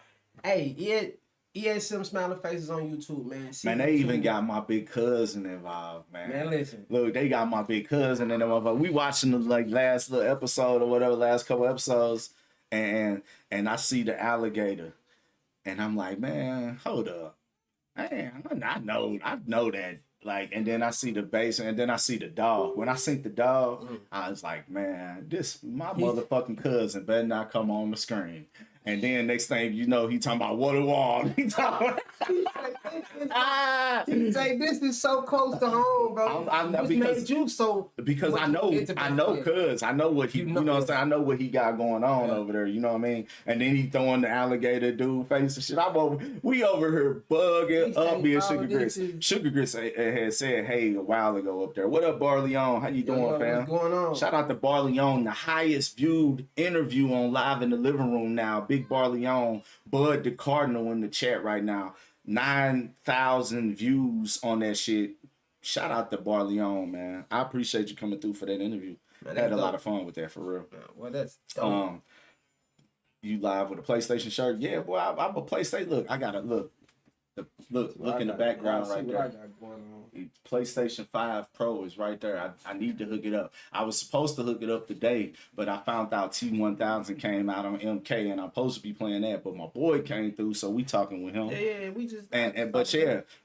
some smiling faces on YouTube, man. Man, they even got my big cousin involved, man. Man, listen. Look, they got my big cousin and them. We watching the like last little episode or whatever, last couple episodes, and I see the alligator, and I'm like, man, hold up, man, I know that. Like, and then I see the bass, and then I see the dog. When I seen the dog, I was like, man, my motherfucking cousin better not come on the screen. And then next thing you know, he talking about water wall. He talking He's like, this is so close to home, bro. Because I know cuz I know what he, you know what I'm saying, I know what he got going on over there, you know what I mean? And then he throwing the alligator dude face and shit. We over here bugging up being Sugar Grits. Sugar Grits had said, hey, a while ago up there. What up, Barleon? How you doing, fam? What's going on? Shout out to Barleon, the highest viewed interview on Live in the Living Room now. Big Barleon, Bud the Cardinal in the chat right now. 9,000 views on that shit. Shout out to Barleon, man. I appreciate you coming through for that interview. Man, I had a lot of fun with that, for real. Well, that's dope. You live with a PlayStation shirt? Yeah, boy, I'm a PlayStation. Look, I gotta look in the background right there. PlayStation 5 Pro is right there. I need to hook it up. I was supposed to hook it up today, but I found out T1000 came out on MK, and I'm supposed to be playing that. But my boy came through, so we talking with him. Yeah, we just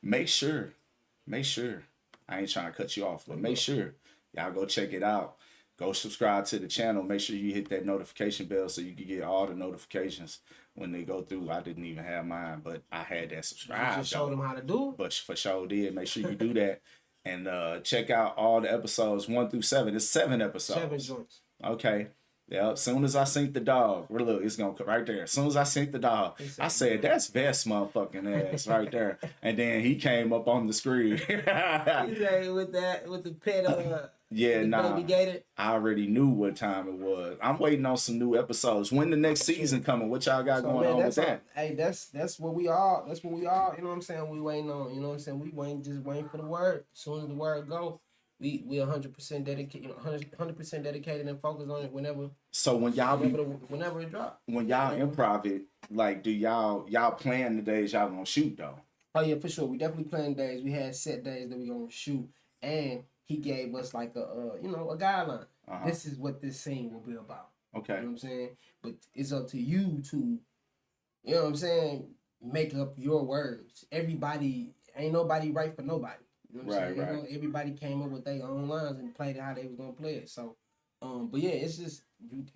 make sure. I ain't trying to cut you off, but make sure y'all go check it out. Go subscribe to the channel. Make sure you hit that notification bell so you can get all the notifications when they go through. I didn't even have mine, but I had that subscribe. You just showed them how to do it. But for sure did. Make sure you do that. And check out all the episodes 1 through 7. It's 7 episodes. 7 joints. Okay. Yeah. As soon as I synced the dog, look, it's gonna come right there. As soon as I synced the dog, I said, "That's Vest motherfucking ass right there." And then he came up on the screen. with the pet. Baby gator. I already knew what time it was. I'm waiting on some new episodes. When the next season coming? What y'all got going on with that? Hey, that's what we are. That's what we are. You know what I'm saying? We waiting on. You know what I'm saying? We waiting for the word. As soon as the word go, we 100% dedicated. 100% dedicated and focused on it whenever. So whenever it drop. When y'all improv it, like, do y'all plan the days y'all gonna shoot though? Oh yeah, for sure. We definitely plan days. We had set days that we gonna shoot, and he gave us like a guideline. This is what this scene will be about. Okay. You know what I'm saying? But it's up to you to, you know what I'm saying, make up your words. Ain't nobody right for nobody. You know what I'm saying? Right. You know, everybody came up with their own lines and played it how they was gonna play it. So, but yeah, it's just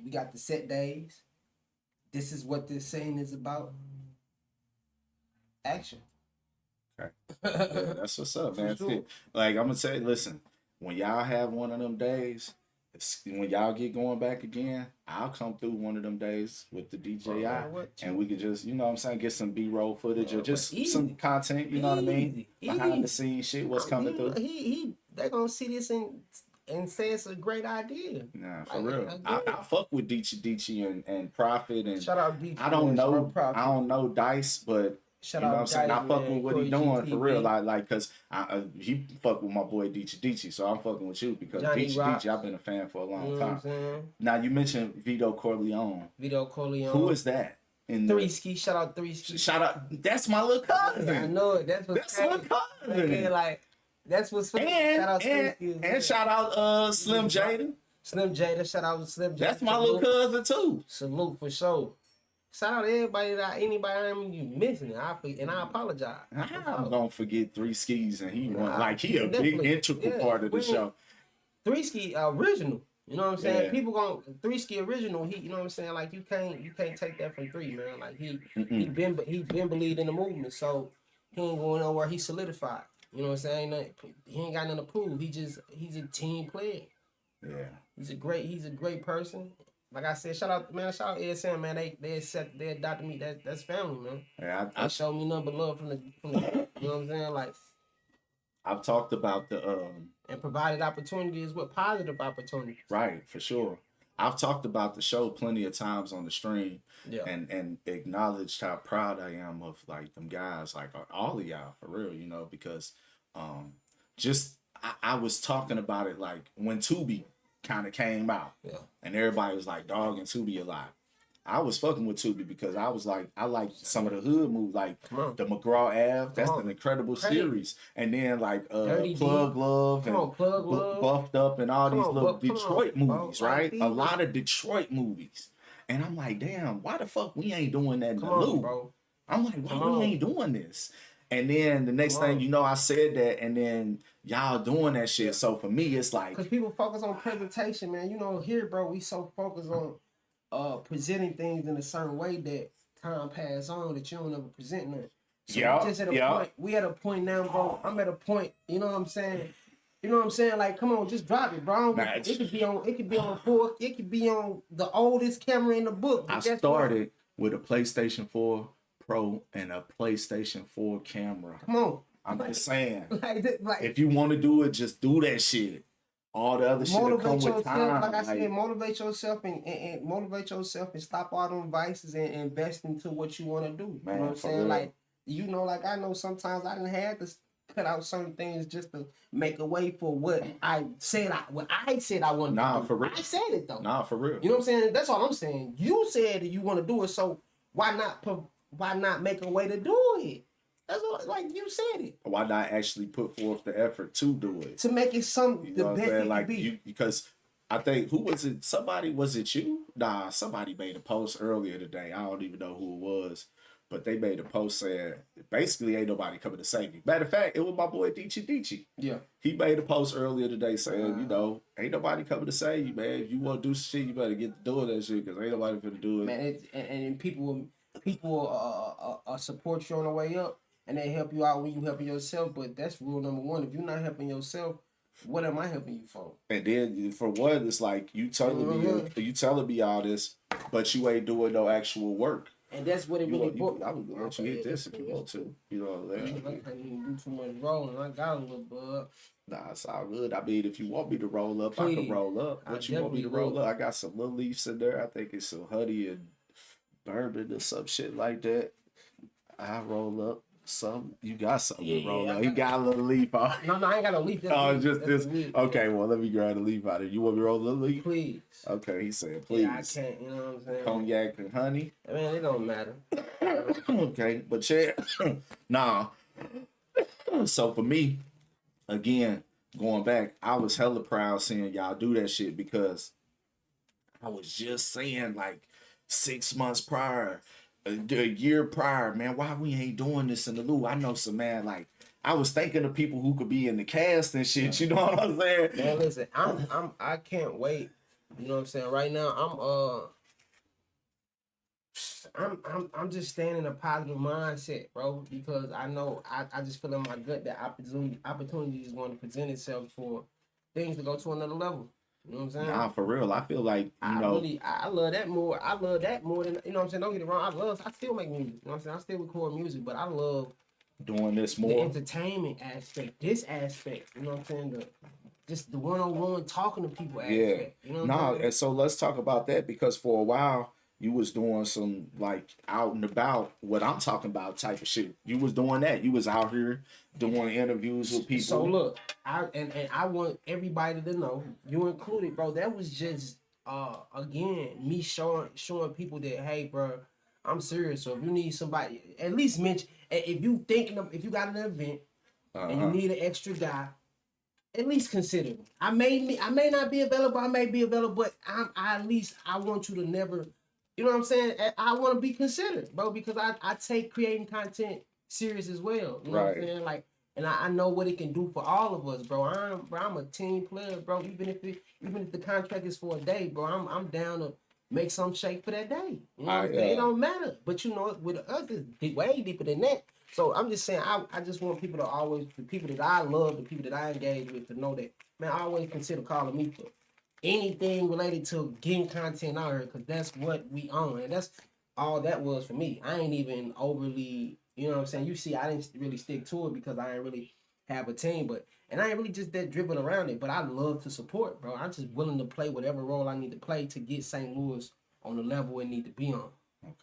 we got the set days. This is what this scene is about. Action. Okay. Yeah, that's what's up, man. Sure. Like, I'm gonna say, listen, when y'all have one of them days, when y'all get going back again, I'll come through one of them days with the DJI, and we could just, you know what I'm saying, get some B-roll footage or just some content, you know what I mean? Behind the scenes shit, what's coming through. They're gonna see this and say it's a great idea. Nah, for real. I fuck with Deechie and Prophet, and shout out Deechie. I don't know Dice, but Shout you know out what I'm saying? Dice, I fuck man, with what he Corey doing GTV. for real. Like, cause he fuck with my boy Dichi, so I'm fucking with you because Johnny Dichi, I've been a fan for a long You know time. what I'm saying? Now you mentioned Vito Corleone. Vito Corleone. Who is that? Three Ski. Shout out Three Ski. Shout out. That's my little cousin. I know it. That's my cousin. Man, like that's what's funny. And Shout out and, Three Ski. and shout out Slim Jada. Slim Jada. Shout out Slim Jada. That's my little cousin too. Salute for sure. Shout out to everybody anybody missing. I apologize. I'm gonna forget Three Skis and he a big integral part of the show. Three Ski original. You know what I'm saying? Yeah. People gon' Three Ski original. You know what I'm saying? Like you can't take that from Three, man. Like he been believed in the movement, so he ain't going nowhere. He solidified. You know what I'm saying? He ain't got nothing to prove. He's a team player. Yeah. He's a great person. Like I said, shout out ASM, man. They adopted me. That's family, man. Yeah, they showed me nothing but love from the you know what I'm saying? Like I've talked about and provided opportunities with positive opportunities. Right, for sure. I've talked about the show plenty of times on the stream, and acknowledged how proud I am of like them guys, like all of y'all for real, you know, because I was talking about it like when Tubi kind of came out, and everybody was like dogging Tubi a lot. I was fucking with Tubi because I was like, I like some of the hood movies, like the McGraw Ave. That's an incredible series. And then like Plug Love and Buffed Up and all these little Detroit movies, right? A lot of Detroit movies. And I'm like, damn, why the fuck we ain't doing that in the loop? I'm like, why we ain't doing this? And then the next thing you know, I said that, and then y'all doing that shit. So for me, it's like, because people focus on presentation, man. You know, here, bro, we so focused on presenting things in a certain way that time pass on that you don't ever present nothing. So we at a point now, bro. I'm at a point, you know what I'm saying? You know what I'm saying? Like, come on, just drop it, bro. It could be on four, it could be on the oldest camera in the book. I started with a PlayStation 4 Pro and a PlayStation 4 camera. Come on. I'm just saying. If you want to do it, just do that shit. All the other shit that come with time. Like I said, motivate yourself and motivate yourself and stop all them vices and invest into what you want to do. Man, you know what I'm saying? real. Like, you know, like I know sometimes I didn't have to cut out certain things just to make a way for what I said I wanted to do. For real. I said it though. Nah, for real. You know what I'm saying? That's all I'm saying. You said that you want to do it, so why not make a way to do it? That's all, like you said it. Why not actually put forth the effort to do it? To make it something the best it like be. Because I think, who was it? Was it you? Nah, somebody made a post earlier today. I don't even know who it was. But they made a post saying, basically, ain't nobody coming to save you. Matter of fact, it was my boy Dichi. Yeah. He made a post earlier today saying, you know, ain't nobody coming to save you, man. If you want to do shit, you better get to doing that shit because ain't nobody going to do it. Man, and people will support you on the way up, and they help you out when you helping yourself. But that's rule number one. If you're not helping yourself, what am I helping you for? And then for one, it's like you telling me all this, but you ain't doing no actual work. And that's what it really brought. I would let you hit this if you want to. You know what I'm saying? I can't even do too much rolling. I got a little bud. Nah, it's all good. I mean, if you want me to roll up, I can roll up. What you want me to roll up? I got some little leaves in there. I think it's some honey and bourbon or some shit like that. I roll up some. You got something to roll up. You got a little leaf on. No, I ain't got a leaf. Just this. Okay, well, let me grab a leaf out of it. You want me to roll a little leaf? Please. Okay, he said please. Yeah, I can't. You know what I'm saying? Cognac and honey. I mean, it don't matter. Okay, but yeah, nah. So for me, again, going back, I was hella proud seeing y'all do that shit because I was just saying like 6 months prior, a year prior, man, why we ain't doing this in the Lou? I know some, man, like I was thinking of people who could be in the cast and shit. You know what I'm saying? Man, listen, I can't wait. You know what I'm saying? Right now, I'm just staying in a positive mindset, bro, because I know I just feel in my gut that opportunity is going to present itself for things to go to another level. You know what I'm saying? Nah, for real. I feel like, I love that more. I love that more than, you know what I'm saying? Don't get it wrong. I still make music. You know what I'm saying? I still record music, but I love doing this more. The entertainment aspect, this aspect, you know what I'm saying? Just the one-on-one talking to people aspect. You know what I'm saying? And so let's talk about that because for a while, You was doing some like out and about what I'm talking about type of shit. You was doing that. You was out here doing interviews with people. So look, I want everybody to know, you included, bro. That was just again me showing people that, hey, bro, I'm serious. So if you need somebody, at least mention. If you got an event and you need an extra guy, at least consider me. I may not be available. I may be available, but I at least I want you to never. You know what I'm saying? I want to be considered, bro, because I take creating content serious as well. You know what I'm saying? Like, and I know what it can do for all of us, bro. I'm a team player, bro. Even if the contract is for a day, bro, I'm down to make some shake for that day. You know what I'm saying? It don't matter. But you know, with us, it's way deeper than that. So I'm just saying, I just want people to always, the people that I love, the people that I engage with, to know that, man, I always consider calling me for anything related to getting content out here, because that's what we own, and that's all that was for me. I ain't even overly, you know what I'm saying? You see, I didn't really stick to it because I didn't really have a team, and I ain't really just that driven around it, but I love to support, bro. I'm just willing to play whatever role I need to play to get St. Louis on the level it need to be on.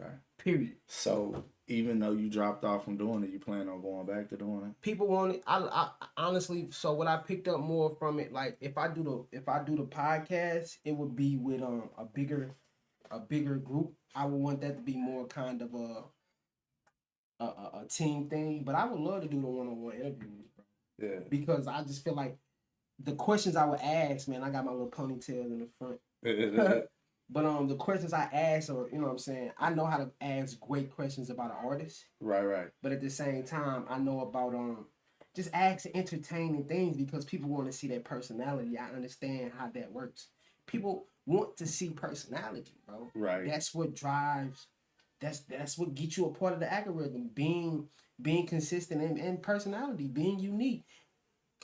Okay. Period. So even though you dropped off from doing it, you plan on going back to doing it? People want it. I honestly, so what I picked up more from it, like if I do the podcast, it would be with a bigger group. I would want that to be more kind of a team thing. But I would love to do the one-on-one interviews, bro. Yeah. Because I just feel like the questions I would ask, man, I got my little ponytails in the front. But the questions I ask, or you know what I'm saying, I know how to ask great questions about an artist. Right. But at the same time, I know about just asking entertaining things, because people want to see that personality. I understand how that works. People want to see personality, bro. Right. That's what drives. That's what gets you a part of the algorithm. Being consistent and personality, being unique,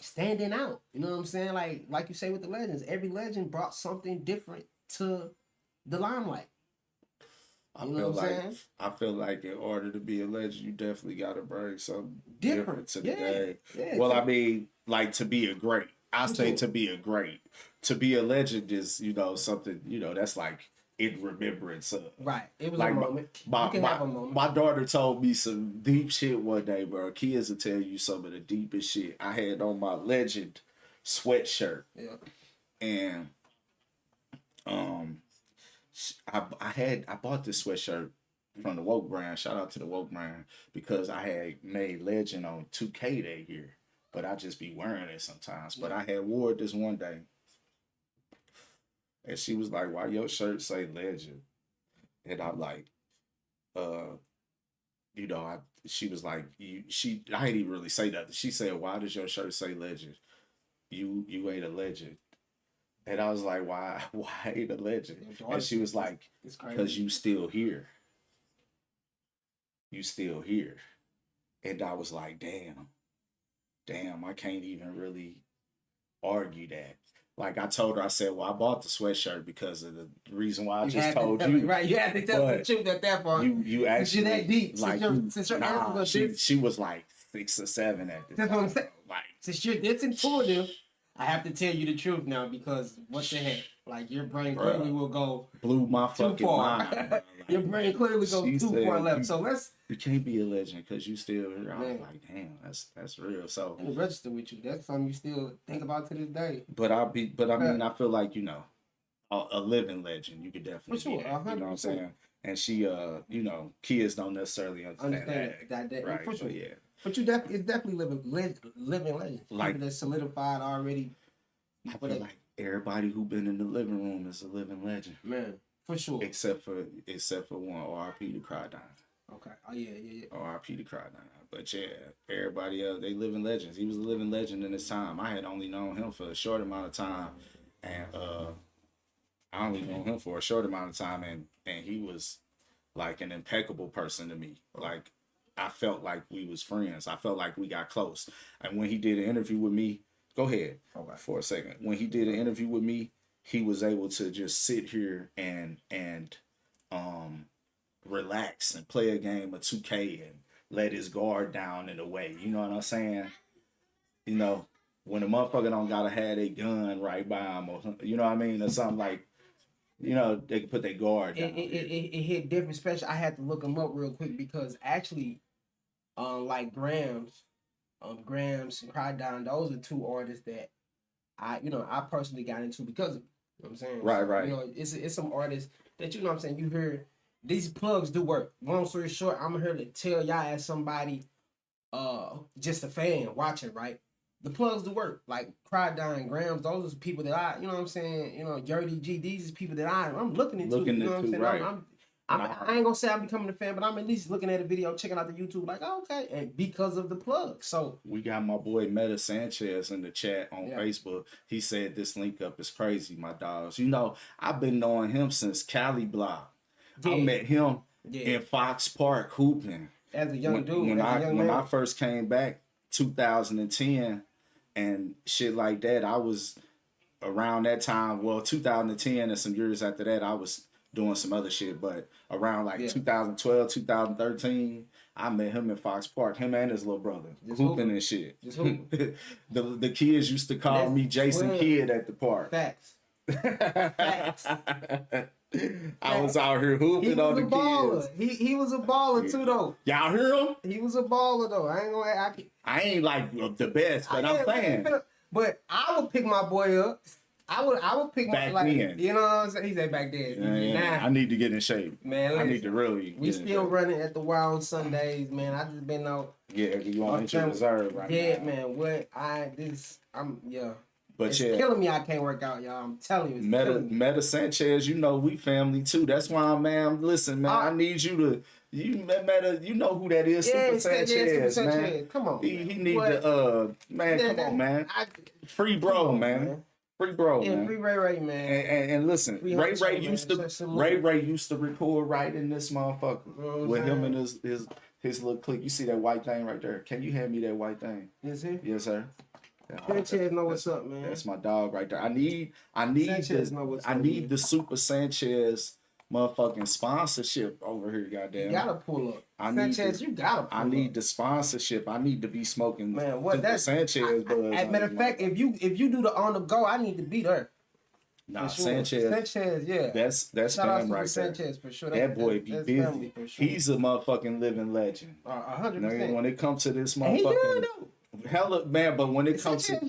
standing out. You know what I'm saying? Like you say with the legends, every legend brought something different to the limelight. I feel like in order to be a legend, you definitely got to bring something different to the game. Yeah, well, I mean, like to be a great. I say to be a great. To be a legend is, something, that's like in remembrance of. Right. It was like a moment. Have a moment. My daughter told me some deep shit one day, bro. Kids will tell you some of the deepest shit. I had on my legend sweatshirt. Yeah. And I bought this sweatshirt from the Woke brand. Shout out to the Woke brand, because I had made legend on 2K that year, but I just be wearing it sometimes. But I had wore it this one day, and she was like, "Why your shirt say legend?" And I'm like, she was like, I ain't even really say that. She said, "Why does your shirt say legend? You ain't a legend." And I was like, why ain't a legend? And she was like, because you still here. You still here. And I was like, damn, I can't even really argue that. Like I told her, I said, well, I bought the sweatshirt because of the reason why I just told you. Right, you had to tell the truth at that point. You actually, that deep. Like, she was like 6 or 7 at the time. That's what I'm saying. Like, since you're this intuitive, I have to tell you the truth now, because what the heck? Like, your brain clearly will go blew my fucking mind. Like, your brain clearly go too far left. So you can't be a legend because you still here. I was like, damn, that's real. So and register with you. That's something you still think about to this day. But I mean, I feel like, a living legend. You could definitely for sure, be that, you know what I'm saying? And she, kids don't necessarily understand that. Right. For sure. But yeah. But it's definitely living legend. Like, people that's solidified already. I feel like everybody who been in the living room is a living legend. Man, for sure. Except for one, R.I.P. to Cry Down. Okay. Oh yeah. R.I.P. to Cry Down. But yeah, everybody else, they living legends. He was a living legend in his time. I had only known him for a short amount of time, and I only known him for a short amount of time, and he was like an impeccable person to me. Like, I felt like we was friends. I felt like we got close. And when he did an interview with me, go ahead for a second. When he did an interview with me, he was able to just sit here and relax and play a game of 2K and let his guard down in a way. You know what I'm saying? When a motherfucker don't gotta have a gun right by him, or you know what I mean, or something, like, you know, they can put their guard down. It hit different. Especially, I had to look them up real quick because actually, like Grams and Cry Down, those are two artists that I personally got into because of, you know what I'm saying? Right. You know, it's some artists that, you know what I'm saying, you hear these plugs do work. Long story short, I'm here to tell y'all as somebody, just a fan watching, right? The plugs do work. Like Cry Down, Grams, those are people that I, you know what I'm saying, you know, Yerdy G, these are people that I'm looking into. You know what I'm saying? Right. I ain't gonna say I'm becoming a fan, but I'm at least looking at a video, checking out the YouTube, like, oh, okay, and because of the plug. So we got my boy Meta Sanchez in the chat on Facebook. He said this link up is crazy, my dogs. You know, I've been knowing him since Cali Block. Yeah. I met him in Fox Park hooping as a young dude. When I first came back, 2010 and shit like that. I was around that time. Well, 2010 and some years after that, I was doing some other shit, but around 2012, 2013, I met him in Fox Park. Him and his little brother hooping and shit. Just hooping. the kids used to call me Jason Kidd at the park. Facts. I was out here hooping on the kids. He was a baller too, though. Y'all hear him? He was a baller though. I ain't like the best, but I'm saying. But I would pick my boy up. I would pick back my then. You know what I'm saying? He said back then. Yeah. I need to get in shape. Man, I need to really. We still running at the Wild Sundays, man. I just been out. Yeah, you want your reserve right now. Yeah, man. But it's killing me. I can't work out, y'all. I'm telling you. Meta Sanchez, you know we family too. That's why, man. Listen, man. I need you to. Meta, you know who that is? Super Sanchez, Super man. Sanchez. Come on. He need to. Man, come on, man. Free bro, man. Free bro, man. Free Ray, man. And listen, Ray used to record right in this motherfucker with him and his little clique. You see that white thing right there? Can you hand me that white thing? Yes, sir. Yes, sir. Sanchez know what's up, man. That's my dog right there. I need the Super Sanchez motherfucking sponsorship over here, goddamn. You gotta pull up. Sanchez, you gotta pull up. I need the sponsorship. I need to be smoking. Man, what that's Sanchez buzz. As a matter of fact, if you do the on the go, I need to be there. Nah, sure. Sanchez, yeah. That's him right Sanchez, there. For sure. That boy be busy. Sure. He's a motherfucking living legend. 100%. When it comes to this motherfucking. Hella man, but when it comes to he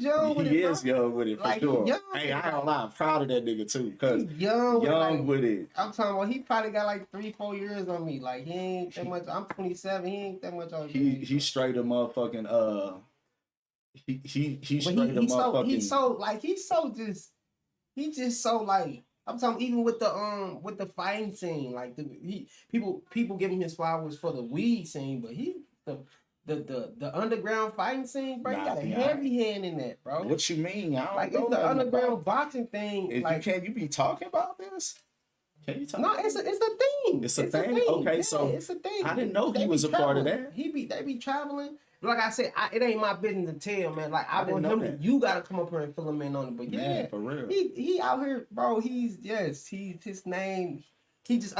is young with it for sure. Hey, I ain't gonna lie, I'm proud of that nigga too, cause young with it. I'm talking about he probably got like 3-4 years on me. Like he ain't that much. I'm 27. He ain't that much on me. He straight a motherfucking he straight a motherfucking. He's just so like. I'm talking even with the fighting scene. Like people give him his flowers for the weed scene, but the underground fighting scene, bro, you got a heavy hand in that, bro. What you mean? I don't like know it's the underground boxing thing. Can you be talking about this? Can you talk? No, it's a thing. It's a thing. Okay, yeah, so it's a thing. I didn't know he was a part of that. They be traveling. Like I said, it ain't my business to tell, man. Like I want him to. You gotta come up here and fill him in on it. But man, for real, he out here, bro. His name. He just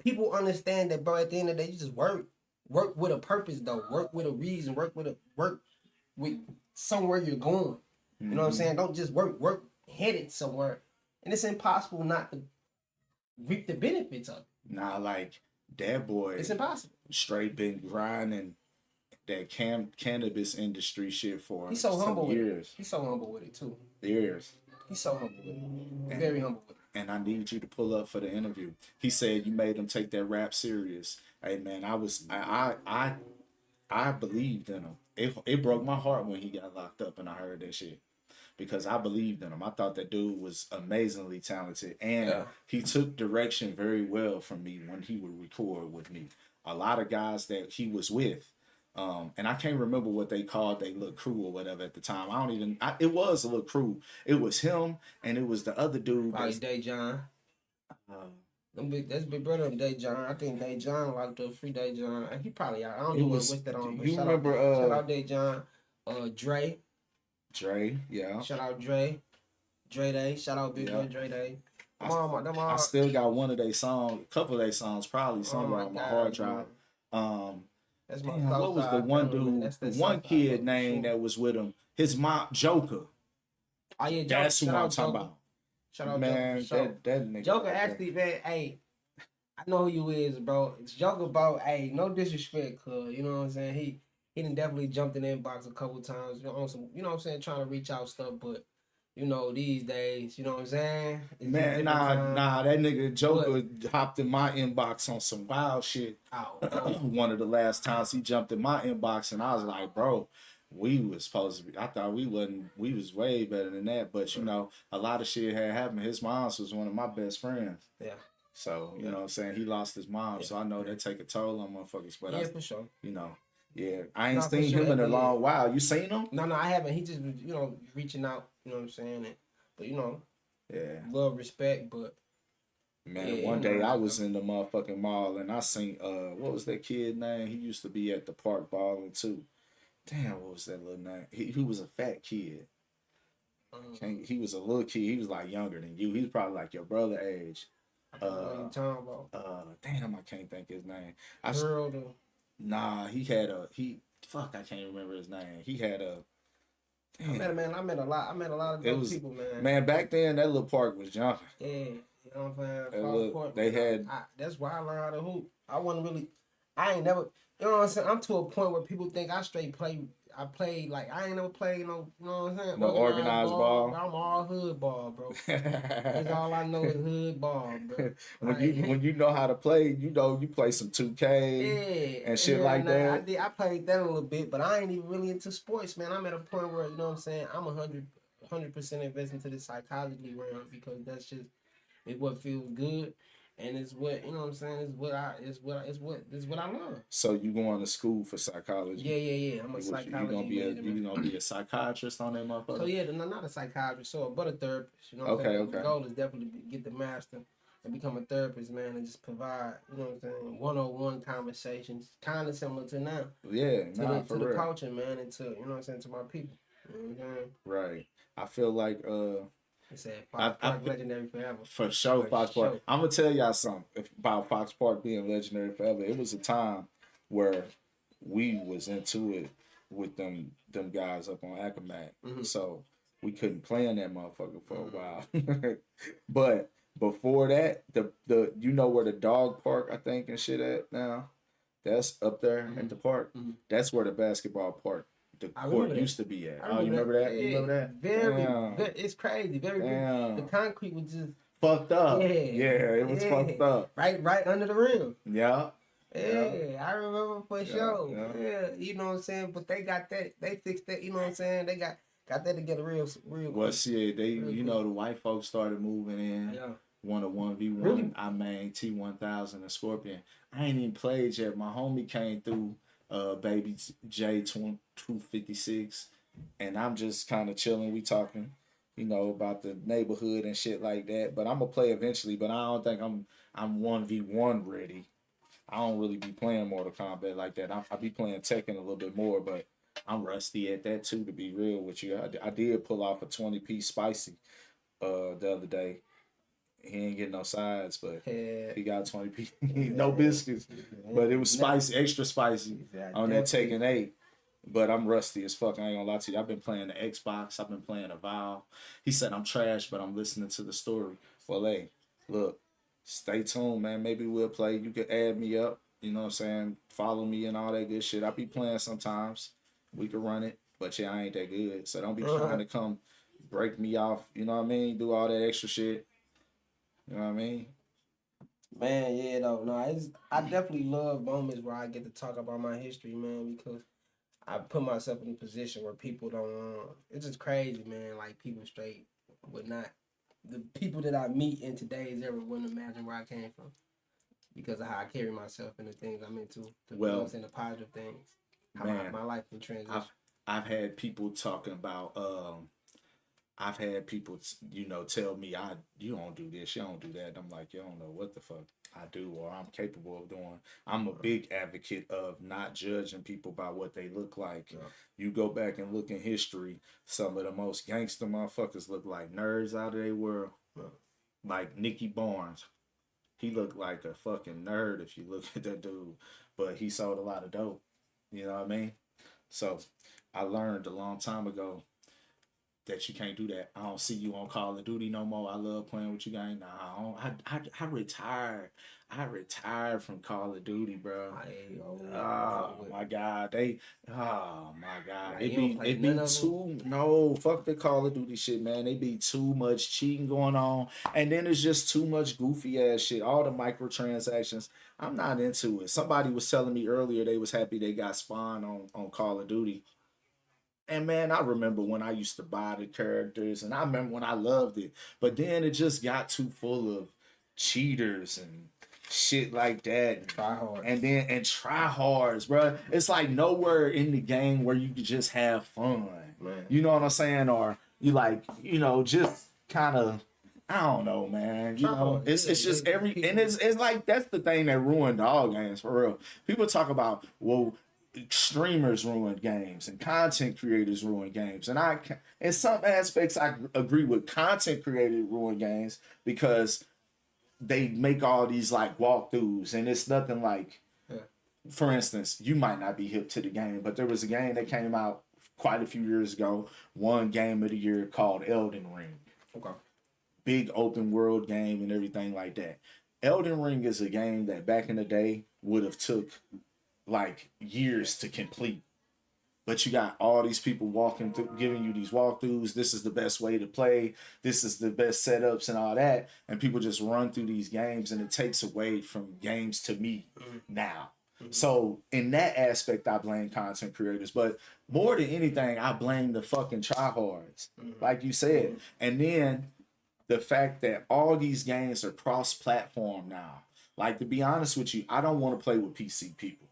people understand that, bro. At the end of the day, you just work with a purpose, though. Work with a reason. Work with somewhere you're going. You know what I'm saying? Don't just work headed somewhere, and it's impossible not to reap the benefits of it. Nah, like that boy. It's impossible. Straight been grinding that cannabis industry shit for He's so humble with years. He's so humble with it too. Years. He's so humble with it. Very humble with it. And I need you to pull up for the interview. He said you made him take that rap serious. Hey man, I believed in him. It broke my heart when he got locked up and I heard that shit. Because I believed in him. I thought that dude was amazingly talented. And he took direction very well from me when he would record with me. A lot of guys that he was with. And I can't remember what they called they little crew or whatever at the time. It was a little crew. It was him and it was the other dude. Probably Day John. That's Big Brother of Day John. I think Day John locked up, free Day John. He probably out. I don't know what's that on. You remember shout out Day John. Dre, yeah. Shout out Dre Day. Shout out Big Brother Dre Day. I still got one of their songs, a couple of their songs, probably somewhere on my hard drive. That's my what was the one dude, one kid name that was with him? His mom, Joker. Oh yeah, That's who I'm talking about. Shout out man, Joker for sure. that nigga. Joker actually, man, hey, I know who you is, bro. It's Joker, bro. Hey, no disrespect, cuz, you know what I'm saying? He done definitely jumped in the inbox a couple times, you know, on some, you know what I'm saying, trying to reach out stuff, but you know, these days, you know what I'm saying? It's Man, nah, that nigga Joker hopped in my inbox on some wild shit. Oh, One of the last times he jumped in my inbox, and I was like, bro, we was supposed to be. I thought we wasn't. We was way better than that, but you know, a lot of shit had happened. His mom was one of my best friends. Yeah. So you know what I'm saying, he lost his mom, so I know that take a toll on motherfuckers. But yeah, for sure. You know, yeah, I ain't seen him in a long while. You seen him? No, I haven't. He just, you know, reaching out. You know what I'm saying? But you know, yeah, love, respect. But man, one day I was in the motherfucking mall and I seen what was that kid name? He used to be at the park balling too. Damn, what was that little name? He was a fat kid. He was a little kid. He was like younger than you. He was probably like your brother age. What you talking about? Damn, I can't think his name. Nah, he had fuck, I can't remember his name. He had a. Damn. I met a lot of those people, man. Man, back then that little park was jumping. Yeah, you know what I'm saying. They had. That's why I learned how to hoop. I ain't never. You know what I'm saying. I'm to a point where people think I straight play. I played like I ain't never played no. You know what I'm saying. No organized ball. I'm all hood ball, bro. That's all I know is hood ball, bro. when you know how to play, you know you play some 2K and shit like that. I played that a little bit, but I ain't even really into sports, man. I'm at a point where you know what I'm saying. I'm 100% invested into the psychology realm because that's just what feels good. And it's what you know what I'm saying. It's what I love. So you going to school for psychology? Yeah. I'm a psychologist. You gonna be a psychiatrist on that motherfucker? So yeah, not a psychiatrist, but a therapist. You know what I'm saying? The goal is definitely to get the master and become a therapist, man, and just provide, you know what I'm saying, one-on-one conversations, kind of similar to now. Yeah, to the culture, man, and to you know what I'm saying, to my people. You know what I'm saying? Right. I feel like It said Fox Park legendary forever. For sure, Fox Park. I'm gonna tell y'all something about Fox Park being legendary forever. It was a time where we was into it with them guys up on Accomack. So we couldn't play in that motherfucker for a while. But before that, the you know where the dog park I think and shit at now? That's up there at the park. That's where the basketball park. The court used to be at. You remember that? You remember that? Very. It's crazy. Very. The concrete was just fucked up. Yeah, it was fucked up. Right under the rim. Yeah. Yeah, I remember for sure. Yeah, you know what I'm saying. But they got that. They fixed that. You know what I'm saying. They got that together real. Well, shit, they know the white folks started moving in. Yeah. 1-1v1. Really? I mean T1000 and Scorpion. I ain't even played yet. My homie came through. Baby J 256, and I'm just kind of chilling. We talking, you know, about the neighborhood and shit like that. But I'm gonna play eventually. But I don't think I'm 1v1 ready. I don't really be playing Mortal Kombat like that. I be playing Tekken a little bit more, but I'm rusty at that too. To be real with you, I did pull off a 20-piece spicy the other day. He ain't getting no sides, but he got 20 pieces. No biscuits. But it was spicy, extra spicy on that Tekken 8. But I'm rusty as fuck. I ain't gonna lie to you. I've been playing the Xbox. I've been playing a Valve. He said I'm trash, but I'm listening to the story. Well, hey, look, stay tuned, man. Maybe we'll play. You can add me up. You know what I'm saying? Follow me and all that good shit. I be playing sometimes. We can run it. But yeah, I ain't that good. So don't be trying to come break me off. You know what I mean? Do all that extra shit. You know what I mean? Man, yeah, no, I definitely love moments where I get to talk about my history, man, because I put myself in a position where people don't. It's just crazy, man. Like people straight would not. The people that I meet in today's era wouldn't imagine where I came from because of how I carry myself and the things I'm into. You know what I'm saying, the positive things. How my life can transition. I've had people talking about. I've had people, you know, tell me, you don't do this, you don't do that. I'm like, you don't know what the fuck I do or I'm capable of doing. I'm a big advocate of not judging people by what they look like. Yeah. You go back and look in history, some of the most gangster motherfuckers look like nerds out of their world. Yeah. Like Nicky Barnes. He looked like a fucking nerd if you look at that dude. But he sold a lot of dope. You know what I mean? So I learned a long time ago, that you can't do that. I don't see you on Call of Duty no more. I love playing with you guys. Nah, I retired. I retired from Call of Duty, bro. Oh my god, oh my god, it be too no fuck the Call of Duty shit, man. They be too much cheating going on, and then it's just too much goofy ass shit. All the microtransactions, I'm not into it. Somebody was telling me earlier they was happy they got Spawn on Call of Duty. And man, I remember when I used to buy the characters, and I remember when I loved it. But then it just got too full of cheaters and shit like that. And tryhards, bro. It's like nowhere in the game where you could just have fun. Man. You know what I'm saying? Or you like, just kind of, I don't know, man. You know, it's just and it's like that's the thing that ruined all games for real. People talk about, well, streamers ruin games and content creators ruin games, and in some aspects I agree with content creators ruin games because they make all these like walkthroughs, and it's nothing like, for instance, you might not be hip to the game, but there was a game that came out quite a few years ago, one game of the year, called Elden Ring. Okay. Big open world game and everything like that. Elden Ring is a game that back in the day would have took like years to complete, but you got all these people walking through, giving you these walkthroughs. This is the best way to play. This is the best setups and all that. And people just run through these games, and it takes away from games to me now. So in that aspect, I blame content creators, but more than anything, I blame the fucking tryhards, like you said. And then the fact that all these games are cross-platform now. Like, to be honest with you, I don't want to play with PC people.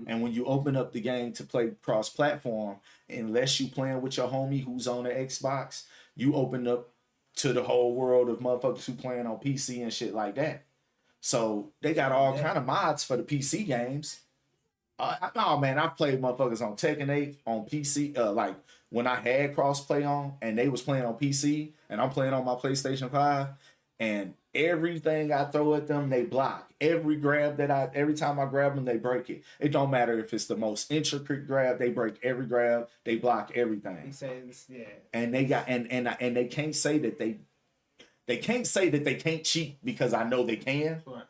And when you open up the game to play cross-platform, unless you playing with your homie who's on the Xbox, you open up to the whole world of motherfuckers who playing on PC and shit like that. So they got all kind of mods for the PC games. No, man, I played motherfuckers on Tekken 8 on PC. Like when I had cross-play on, and they was playing on PC, and I'm playing on my PlayStation 5, and everything I throw at them, they block. Every time I grab them, they break it. It don't matter if it's the most intricate grab, they break every grab, they block everything. He says, yeah. And they got and they can't say that they can't say that they can't cheat, because I know they can. Right.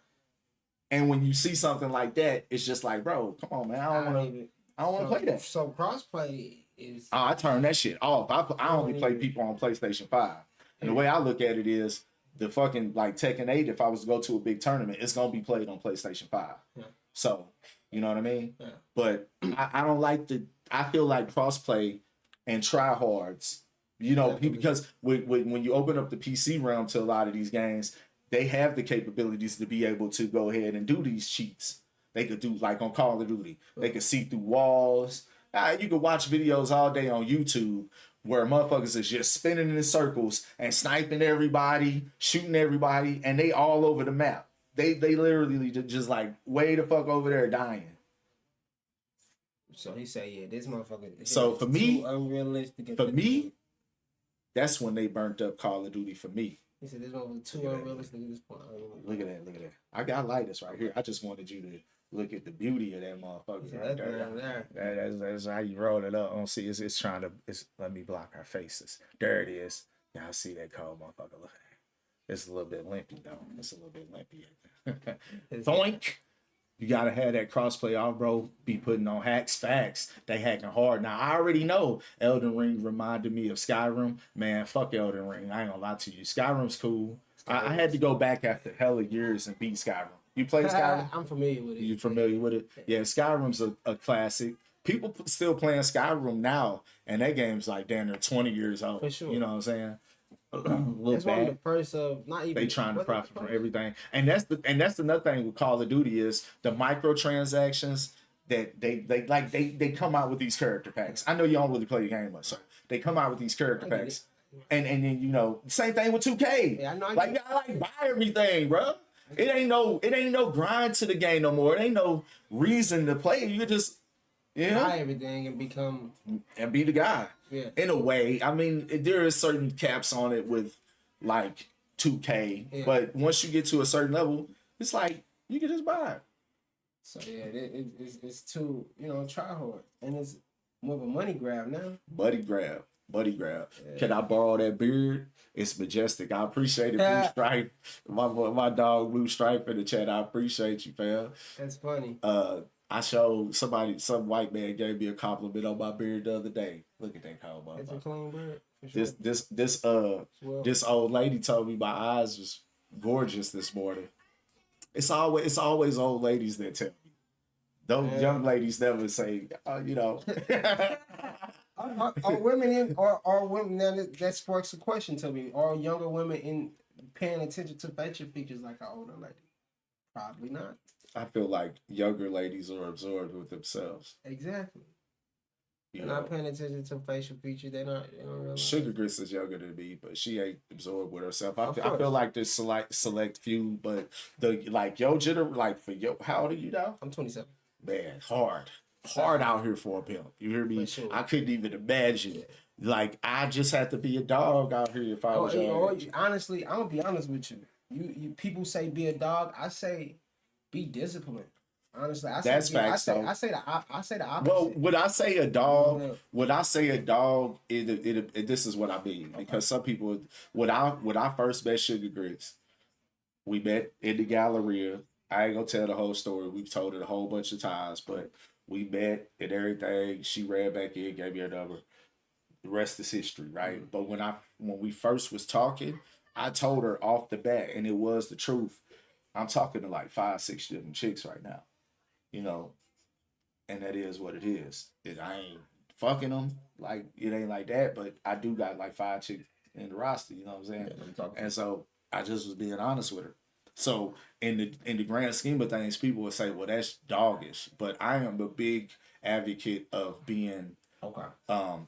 And when you see something like that, it's just like, bro, come on, man, I don't want to play that. So crossplay is. I turn that shit off. I only play people on PlayStation 5, and the way I look at it is, the fucking like Tekken 8, if I was to go to a big tournament, it's gonna be played on PlayStation 5. Yeah. So, you know what I mean? Yeah. But I don't like I feel like crossplay and tryhards, because when you open up the PC realm to a lot of these games, they have the capabilities to be able to go ahead and do these cheats. They could do, like on Call of Duty, they could see through walls. You could watch videos all day on YouTube where motherfuckers is just spinning in circles and sniping everybody, shooting everybody, and they all over the map. They literally just like way the fuck over there dying. So he said, yeah, this motherfucker. So for me, unrealistic. For me, that's when they burnt up Call of Duty for me. He said this motherfucker too unrealistic at this point. Look at that. I got lighters right here. I just wanted you to look at the beauty of that motherfucker right there. That's how you roll it up. I don't see it's trying to let me block our faces. There it is. Y'all see that cold motherfucker. Look at that. It's a little bit limpy though. It's a little bit limpy. Thoink. You gotta have that crossplay off, bro. Be putting on hacks, facts. They hacking hard. Now I already know Elden Ring reminded me of Skyrim. Man, fuck Elden Ring. I ain't gonna lie to you. Skyrim's cool. I had to go back after hella years and beat Skyrim. You play Skyrim? I'm familiar with it. You familiar with it? Yeah, Skyrim's a classic. People still playing Skyrim now, and that game's like damn near 20 years old. For sure. You know what I'm saying? That's one of the first of not even. They trying to profit from everything, and that's another thing with Call of Duty is the microtransactions that they come out with these character packs. I know you don't really play the game much, so they come out with these character packs, and then same thing with 2K. Yeah, I know. Like you gotta buy everything, bro. It ain't no grind to the game no more. It ain't no reason to play. You just buy everything and be the guy. Yeah. In a way, I mean, there is certain caps on it with like 2K, but once you get to a certain level, it's like you can just buy it. So yeah, it's too try hard, and it's more of a money grab now. Buddy grab. buddy grab. Yeah. Can I borrow that beard? It's majestic. I appreciate it, Blue Stripe. My dog Blue Stripe in the chat. I appreciate you, fam. That's funny. I showed some white man gave me a compliment on my beard the other day. Look at that combo. It's a clean beard. Sure. This old lady told me my eyes was gorgeous this morning. It's always old ladies that tell me. Those young ladies never say, you know. Are women in are women now that sparks a question to me? Are younger women in paying attention to facial features like an older lady? Probably not. I feel like younger ladies are absorbed with themselves. Exactly. They're not paying attention to facial features. They don't really. Sugar Grits is younger than me, but she ain't absorbed with herself. I feel like there's select few, but your how old are you now? I'm 27. Man, hard out here for a pimp. You hear me? Sure. I couldn't even imagine. Like, I just had to be a dog out here if I was young. Honestly, I'm gonna be honest with you. You people say be a dog. I say be disciplined. Honestly, I say the opposite. Well, would I say a dog? Would I say a dog? This is what I mean, because some people when I first met Sugar Grits, we met in the Galleria. I ain't gonna tell the whole story. We've told it a whole bunch of times, but we met and everything. She ran back in, gave me her number. The rest is history, right? Mm-hmm. But when we first was talking, I told her off the bat, and it was the truth. I'm talking to like 5-6 different chicks right now, you know, and that is what it is. I ain't fucking them, like it ain't like that, but I do got like 5 chicks in the roster, you know what I'm saying? Yeah, and so I just was being honest with her. So in the grand scheme of things, people would say, well, that's doggish. But I am a big advocate of being of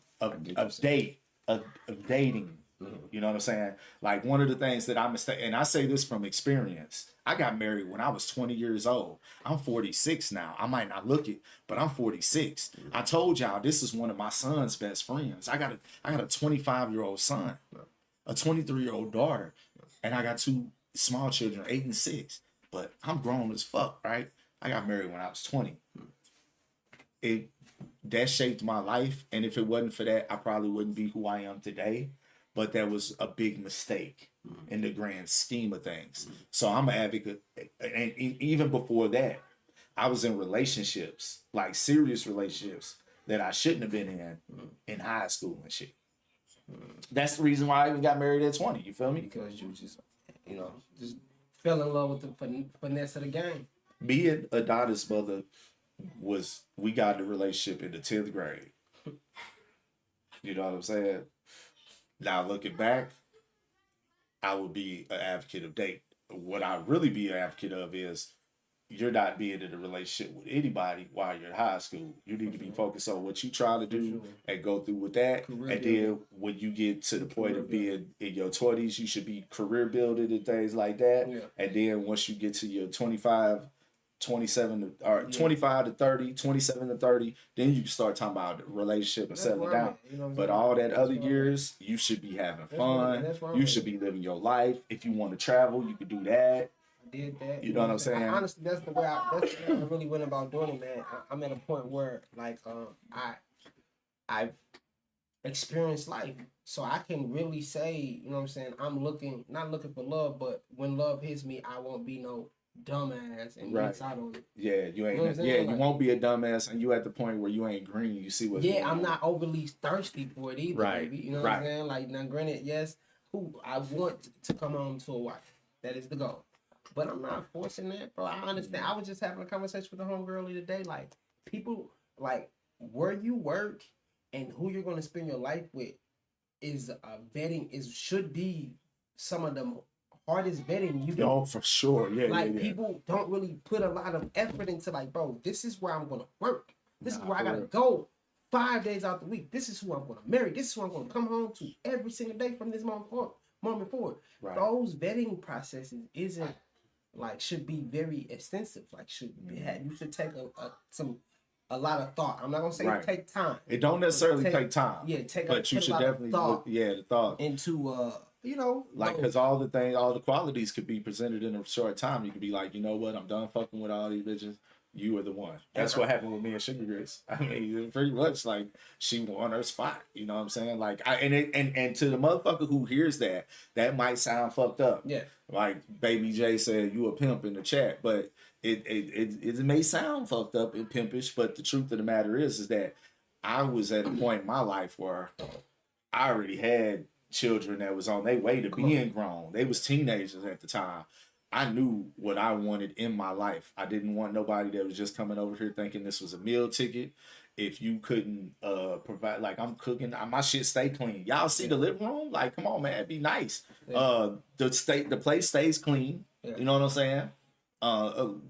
dating. Mm-hmm. You know what I'm saying? Like, one of the things that and I say this from experience. I got married when I was 20 years old. I'm 46 now. I might not look it, but I'm 46. Mm-hmm. I told y'all this is one of my son's best friends. I got a 25-year-old son, a 23-year-old daughter, and I got 2 small children, 8 and 6, but I'm grown as fuck, right? I got married when I was 20. That shaped my life, and if it wasn't for that, I probably wouldn't be who I am today. But that was a big mistake in the grand scheme of things. So I'm an advocate, and even before that, I was in relationships, like serious relationships, that I shouldn't have been in high school and shit. That's the reason why I even got married at 20. You feel me? Because you just fell in love with the finesse of the game. Me and Adonis' mother we got in a relationship in the 10th grade. You know what I'm saying? Now, looking back, I would be an advocate of date. What I really be an advocate of is you're not being in a relationship with anybody while you're in high school. You need to be focused on what you try to do and go through with that. Then when you get to the point of being in your 20s, you should be career building and things like that. Yeah. And then once you get to your 25 to 30, 27 to 30, then you can start talking about relationship and settling down. You know, but all that other years, you should be having fun. You should be living your life. If you want to travel, you could do that. Did that. You know what I'm saying? Honestly, that's the way I really went about doing it, man. I'm at a point where I've experienced life, so I can really say, you know what I'm saying, I'm not looking for love, but when love hits me, I won't be no dumbass and miss out on it. Yeah, you ain't. You won't be a dumbass, and you at the point where you ain't green. You see what? Yeah, I'm not overly thirsty for it either. Right. Baby. You know what I'm saying? Like, now, granted, yes, I want to come home to a wife. That is the goal. But I'm not forcing that, bro. I understand. I was just having a conversation with a homegirl today. Like, people, like, where you work and who you're going to spend your life with is should be some of the hardest vetting you do. Oh, for sure. Yeah, like, people don't really put a lot of effort into, like, bro, this is where I'm going to work. This is where I got to go 5 days out the week. This is who I'm going to marry. This is who I'm going to come home to every single day from this moment forward. Right. Those vetting processes should be very extensive. Like, you should take a lot of thought. I'm not gonna say take time. It don't necessarily take time. Yeah, but you should definitely the thought into because all the qualities could be presented in a short time. You could be like, you know what, I'm done fucking with all these bitches. you are the one. That's what happened with me and Sugar Grits. I mean, pretty much like she won her spot. You know what I'm saying? Like, and to the motherfucker who hears that, that might sound fucked up. Yeah. Like Baby J said, you a pimp in the chat, but it may sound fucked up and pimpish, but the truth of the matter is that I was at a point in my life where I already had children that was on their way to being grown. They was teenagers at the time. I knew what I wanted in my life. I didn't want nobody that was just coming over here thinking this was a meal ticket. If you couldn't provide, like I'm cooking, my shit stay clean. Y'all see the living room? Like, come on, man, it'd be nice. Yeah. The place stays clean. Yeah. You know what I'm saying?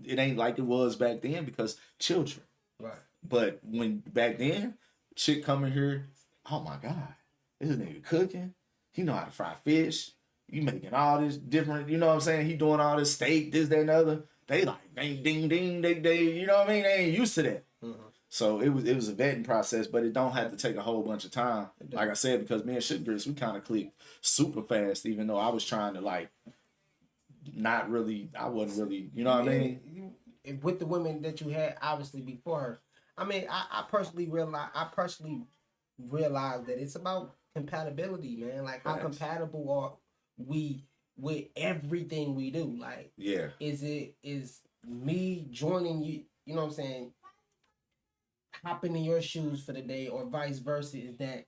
It ain't like it was back then because children. Right. But when back then, chick coming here, oh my God, this nigga cooking. He know how to fry fish. You making all this different, you know what I'm saying? He doing all this steak, this, that, and the other. They like, ding, ding, ding, they, you know what I mean? They ain't used to that. Mm-hmm. So it was a vetting process, but it don't have to take a whole bunch of time. Like I said, because me and Sugar Grits, we kind of clicked super fast, even though I was trying to like, not really, I wasn't really, you know what I mean? With the women that you had, obviously, before her, I mean, I personally realized that it's about compatibility, man. Like, how compatible are we with everything we do? Like, yeah, is me joining you, you know what I'm saying, hopping in your shoes for the day, or vice versa? Is that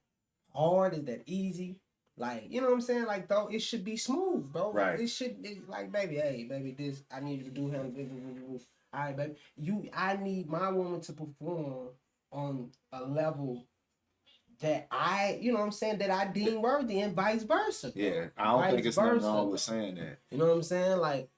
hard? Is that easy? Like, you know what I'm saying? Like, though, it should be smooth, bro. Right. It's like, baby, hey, baby, this, I need you to do him. All right, baby. I need my woman to perform on a level that you know what I'm saying, that I deem worthy, and vice versa. Yeah, I don't think it's nothing wrong with saying that. You know what I'm saying? Like,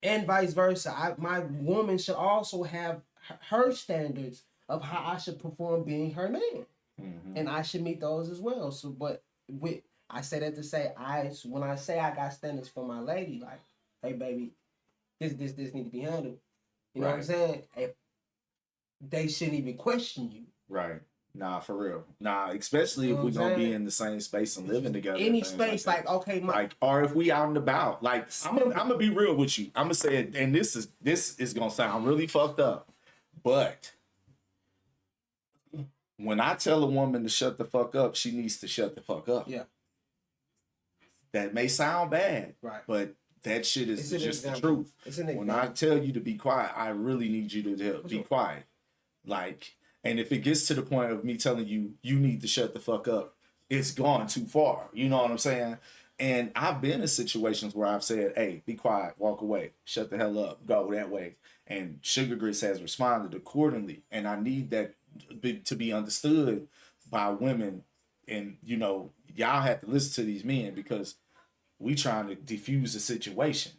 and vice versa. My woman should also have her standards of how I should perform being her man. Mm-hmm. And I should meet those as well. So, but I say that to say, when I say I got standards for my lady, like, hey, baby, this need to be handled. You know what I'm saying? If they shouldn't even question you. Right. Nah, for real. Nah, especially if we're gonna be in the same space and living together. Any space, like okay, or if we out and about. Like, I'm gonna be real with you. I'm gonna say it, and this is gonna sound really fucked up, but when I tell a woman to shut the fuck up, she needs to shut the fuck up. Yeah. That may sound bad, right? But that shit is just the truth. When I tell you to be quiet, I really need you to be quiet. Like. And if it gets to the point of me telling you, you need to shut the fuck up, it's gone too far. You know what I'm saying? And I've been in situations where I've said, hey, be quiet, walk away, shut the hell up, go that way. And Sugar Grits has responded accordingly. And I need that to be understood by women. And, you know, y'all have to listen to these men because we trying to diffuse the situation.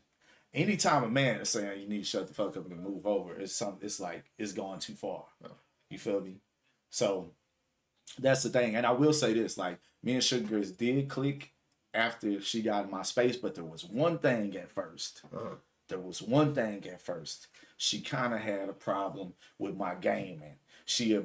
Anytime a man is saying you need to shut the fuck up and move over, it's like it's going too far. Oh. You feel me? So that's the thing. And I will say this, like, me and Sugar Grits did click after she got in my space, but there was one thing at first. She kind of had a problem with my gaming. She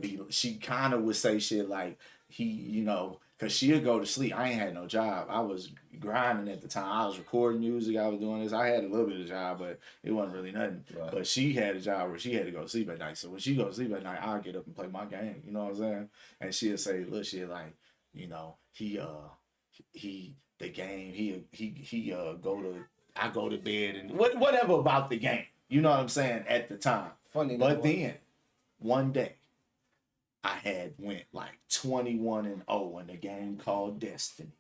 kind of would say shit like, you know, because she'll go to sleep. I ain't had no job. I was grinding at the time. I was recording music. I was doing this. I had a little bit of job, but it wasn't really nothing. Right. But she had a job where she had to go to sleep at night. So when she goes to sleep at night, I'll get up and play my game. You know what I'm saying? And she'll say, look, shit like, you know, I go to bed and whatever about the game. You know what I'm saying? At the time. Funny. But then, one day, I had went like 21-0 in a game called Destiny.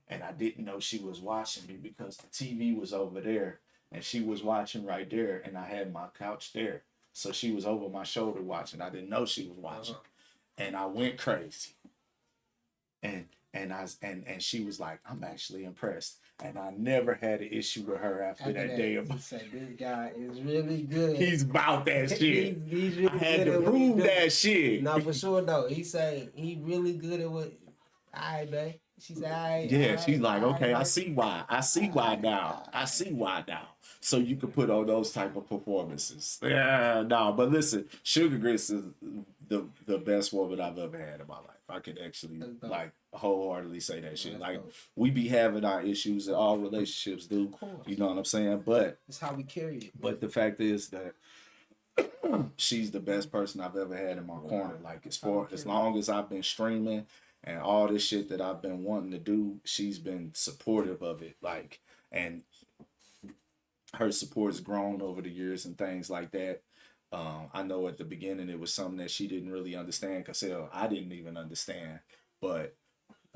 And I didn't know she was watching me because the TV was over there and she was watching right there and I had my couch there. So she was over my shoulder watching. I didn't know she was watching. And I went crazy. And she was like, I'm actually impressed. And I never had an issue with her after that day. He said, this guy is really good. He's about that shit. He's really I had to prove that shit. No, for sure, though. He said he really good at what. All right, babe. She said, all right. Yeah, she's like, okay, I see why. I see why now. So you can put on those type of performances. Yeah, no, but listen, Sugar Grits is the best woman I've ever had in my life. I could actually like wholeheartedly say that shit. Like we be having our issues that all relationships do. You know what I'm saying? But it's how we carry it. But the fact is that she's the best person I've ever had in my corner. Like as long as I've been streaming and all this shit that I've been wanting to do, she's been supportive of it. Like, and her support's grown over the years and things like that. I know at the beginning it was something that she didn't really understand, because I didn't even understand, but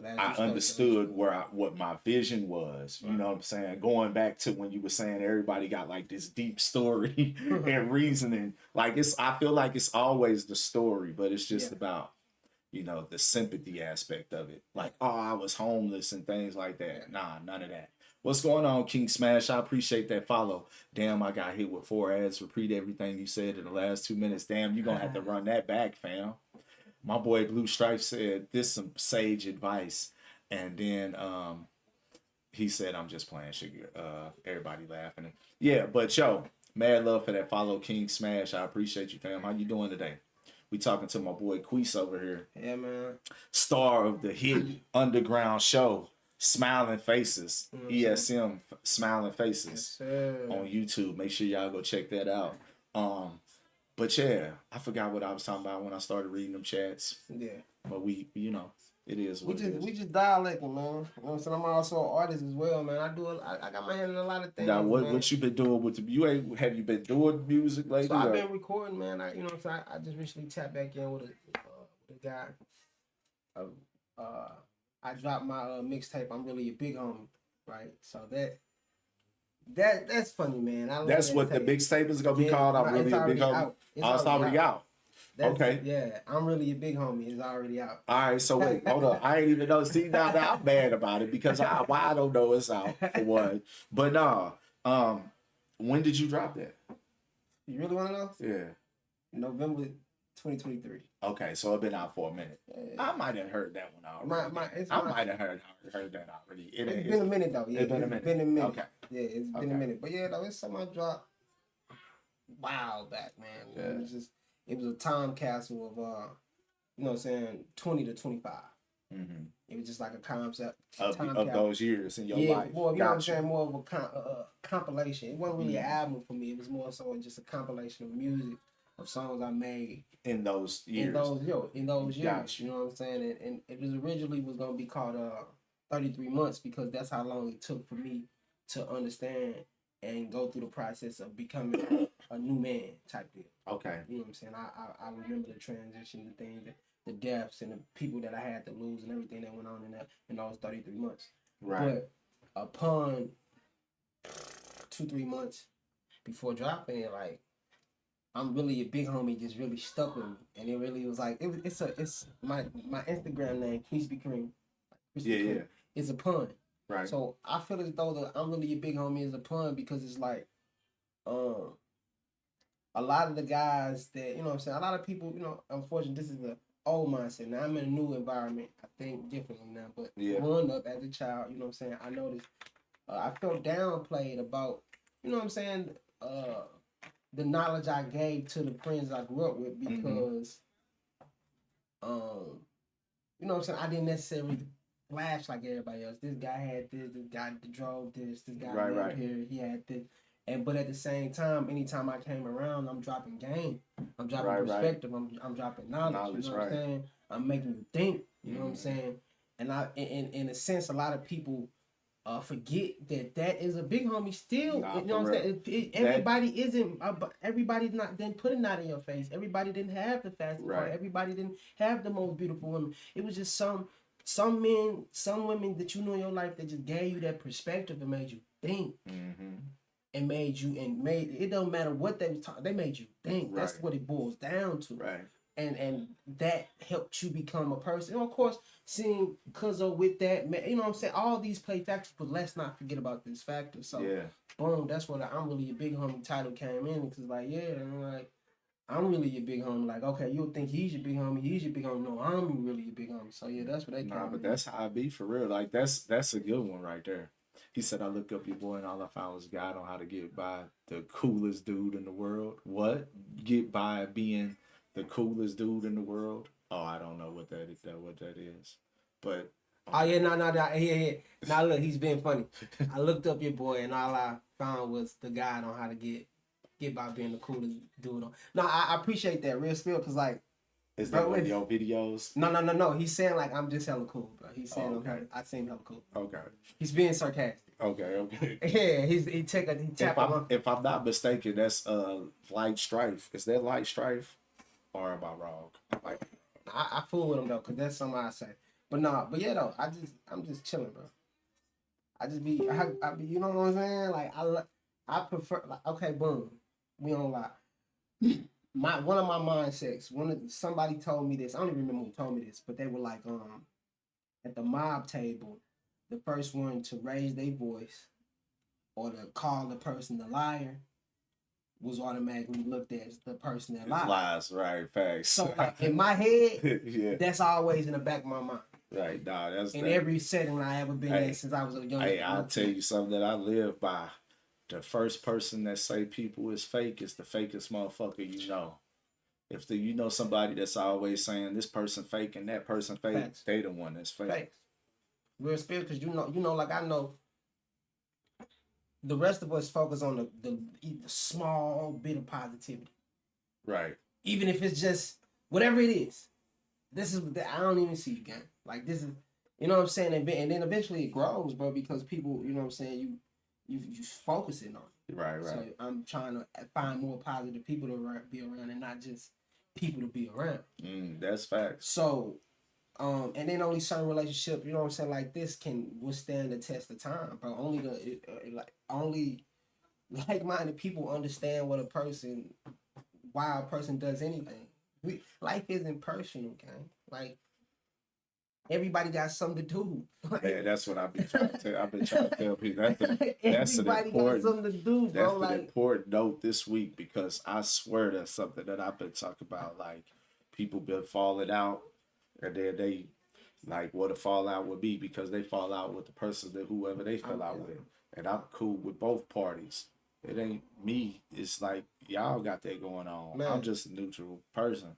I understood what my vision was. You know what I'm saying? Going back to when you were saying everybody got like this deep story and reasoning. Like I feel like it's always the story, but it's just about, you know, the sympathy aspect of it. Like, oh, I was homeless and things like that. Nah, none of that. What's going on, King Smash? I appreciate that follow. Damn, I got hit with 4 ads. Repeat everything you said in the last 2 minutes. Damn, you're going to have to run that back, fam. My boy Blue Stripe said, this some sage advice. And then he said, I'm just playing, sugar. Everybody laughing. Yeah, but yo, mad love for that follow, King Smash. I appreciate you, fam. How you doing today? We talking to my boy Queese over here. Yeah, man. Star of the hit underground show, Smiling Faces. ESM, Smiling Faces. Yes, on YouTube. Make sure y'all go check that out. But yeah, I forgot what I was talking about when I started reading them chats. Yeah. But we, you know, it is what it is. We just dialecting, man. You know what I'm saying? I'm also an artist as well, man. I got my hand in a lot of things. Now, what you been doing with have you been doing music lately? So I've been recording, man. You know what I'm saying? I just recently tapped back in with a guy. I dropped my mixtape. I'm really a big homie, right? So that's funny, man. That's what the mixtape is gonna be called. I'm really a big homie. It's already out. Okay. Yeah, I'm really a big homie. It's already out. All right, so wait, hold up. I ain't even know. See, now I'm mad about it because I don't know it's out for one. But nah, when did you drop that? You really want to know? Yeah. November 2023. Okay, so it's been out for a minute. Yeah. I might have heard that one already. I might have heard that already. It's been a minute though. Yeah, it's been a minute. Okay. Yeah, it's been a minute. But yeah, though, it's something I dropped a while back, man. Yeah. It was a time capsule of you know what I'm saying, 20 to 25. Mm-hmm. It was just like a concept of those years in your life. Well, you know what I'm saying, more of a compilation. It wasn't really an album for me. It was more so just a compilation of music, of songs I made in those years. In those years, you know what I'm saying? And it was originally gonna be called 33 months, because that's how long it took for me to understand and go through the process of becoming a new man type deal. Okay. You know what I'm saying? I remember the transition, the things, the deaths, and the people that I had to lose, and everything that went on in those 33 months. Right. But upon 2-3 months before dropping it, like, I'm really a big homie just really stuck with me, and it really was like it's my Instagram name, Crispy Cream. Yeah. It's a pun. Right. So I feel as though that I'm really a big homie is a pun, because it's like, a lot of the guys that, you know what I'm saying, a lot of people, you know, unfortunately, this is the old mindset. Now I'm in a new environment. I think differently now, but growing up as a child, you know what I'm saying, I noticed, I felt downplayed about, you know what I'm saying, the knowledge I gave to the friends I grew up with, because, you know what I'm saying, I didn't necessarily flash like everybody else. This guy had this guy drove this guy lived here, he had this. But at the same time, anytime I came around, I'm dropping game. I'm dropping perspective. I'm dropping knowledge. You know what I'm saying? I'm making you think. You know what I'm saying? And in a sense, a lot of people forget that is a big homie still. You know what I'm saying? Everybody's not then putting that in your face. Everybody didn't have the fastest car. Everybody didn't have the most beautiful women. It was just some men, some women that you know in your life that just gave you that perspective and made you think. And made it don't matter what they was talking, they made you think. That's what it boils down to. Right. And that helped you become a person. And of course, seeing Cuzzo with that, you know what I'm saying, all these play factors, but let's not forget about this factor. So boom, that's what I'm really a big homie title came in, because like, I'm really a big homie. Like, okay, you'll think he's your big homie, No, I'm really a big homie. So yeah, that's what they came in. That's how I be for real. Like that's a good one right there. He said, I look up your boy and all I found was a guide on how to get by the coolest dude in the world. What? Get by being the coolest dude in the world? Oh, I don't know what that is. But Now look, he's being funny. I looked up your boy and all I found was the guide on how to get get by being the coolest dude. No, I appreciate that real spill because like. Is that one of your videos? No. He's saying like I'm just hella cool, bro. He's saying okay. I seem hella cool. Okay. He's being sarcastic. Okay. Yeah, he tap. If I'm not mistaken, that's Light Strife. Is that Light Strife, or am I wrong? I fool with him though, cause that's something I say. But yeah though, I'm just chilling, bro. I just be I be, you know what I'm saying? Like I prefer like okay, boom, we don't lie. One of my mindsets, somebody told me this. I don't even remember who told me this, but they were like, at the mob table, the first one to raise their voice or to call the person the liar was automatically looked at as the person that lied. Lies, right? Facts. So like in my head, yeah, that's always in the back of my mind. Right, nah, that's in every setting I ever been in since I was a young. Hey, I'll tell you something that I live by. The first person that say people is fake is the fakest motherfucker you know. If you know somebody that's always saying this person fake and that person fake, Facts. They the one that's fake. Facts. Real spirit, because you know, like I know. The rest of us focus on the small bit of positivity. Right. Even if it's just whatever it is. This is I don't even see again. Like this is, you know what I'm saying, and then eventually it grows, bro, because people, you know what I'm saying, you focusing on it. Right. So I'm trying to find more positive people to be around and not just people to be around. That's facts. So, and then only certain relationships, you know what I'm saying, like this can withstand the test of time, but only like-minded people understand why a person does anything. Life isn't personal, gang. Like everybody got something to do. Yeah, that's what I've been trying to tell. I've been trying to tell people. That's everybody got something to do, bro. That's an important note this week because I swear that's something that I've been talking about. Like people been falling out, and then they like what a fallout would be because they fall out with the person that whoever they fell out with, and I'm cool with both parties. It ain't me. It's like y'all got that going on. Man. I'm just a neutral person.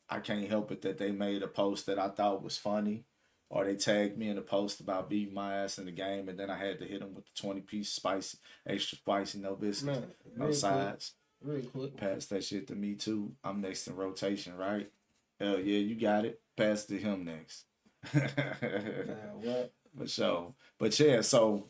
I can't help it that they made a post that I thought was funny, or they tagged me in a post about beating my ass in the game, and then I had to hit them with the 20-piece spicy, extra spicy, no biscuits, no sides. Real quick. Pass that shit to me too. I'm next in rotation, right? Hell yeah, you got it. Pass to him next. What? For sure. But yeah, so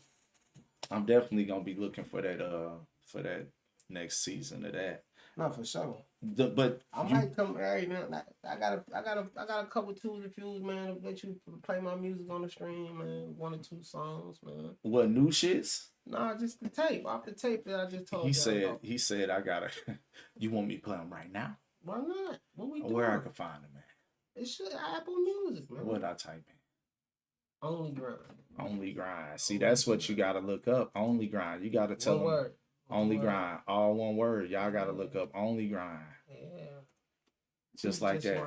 I'm definitely gonna be looking for that next season of that. No, for sure. But I might come. Hey man, I got a couple twos and fews, man. To let you play my music on the stream, man. 1 or 2 songs, man. What new shits? Nah, just the tape. Off the tape that I just told you. He said I gotta. You want me to play them right now? Why not? What we doing? Where I can find them, man. It should Apple Music, man. What I type in? Only grind. Only grind. See, that's what you gotta look up. Only grind. You gotta tell them. Word. Only grind. All one word. Y'all gotta look up only grind. Yeah. Just like that.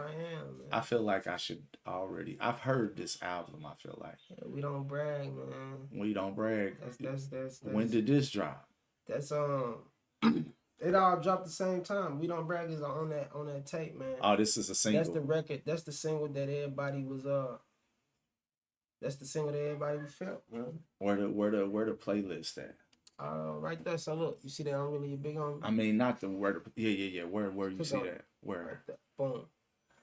I feel like I should already. I've heard this album. I feel like. Yeah, we don't brag, man. We don't brag. That's when did this drop? That's it all dropped the same time. We don't brag is on that tape, man. Oh, this is a single. That's the record. That's the single that everybody was That's the single that everybody felt, man. Where the playlist at? Right there. So look, you see that I'm really big on. I mean, not the where. Yeah. Where you see that? Where? Right there. Boom.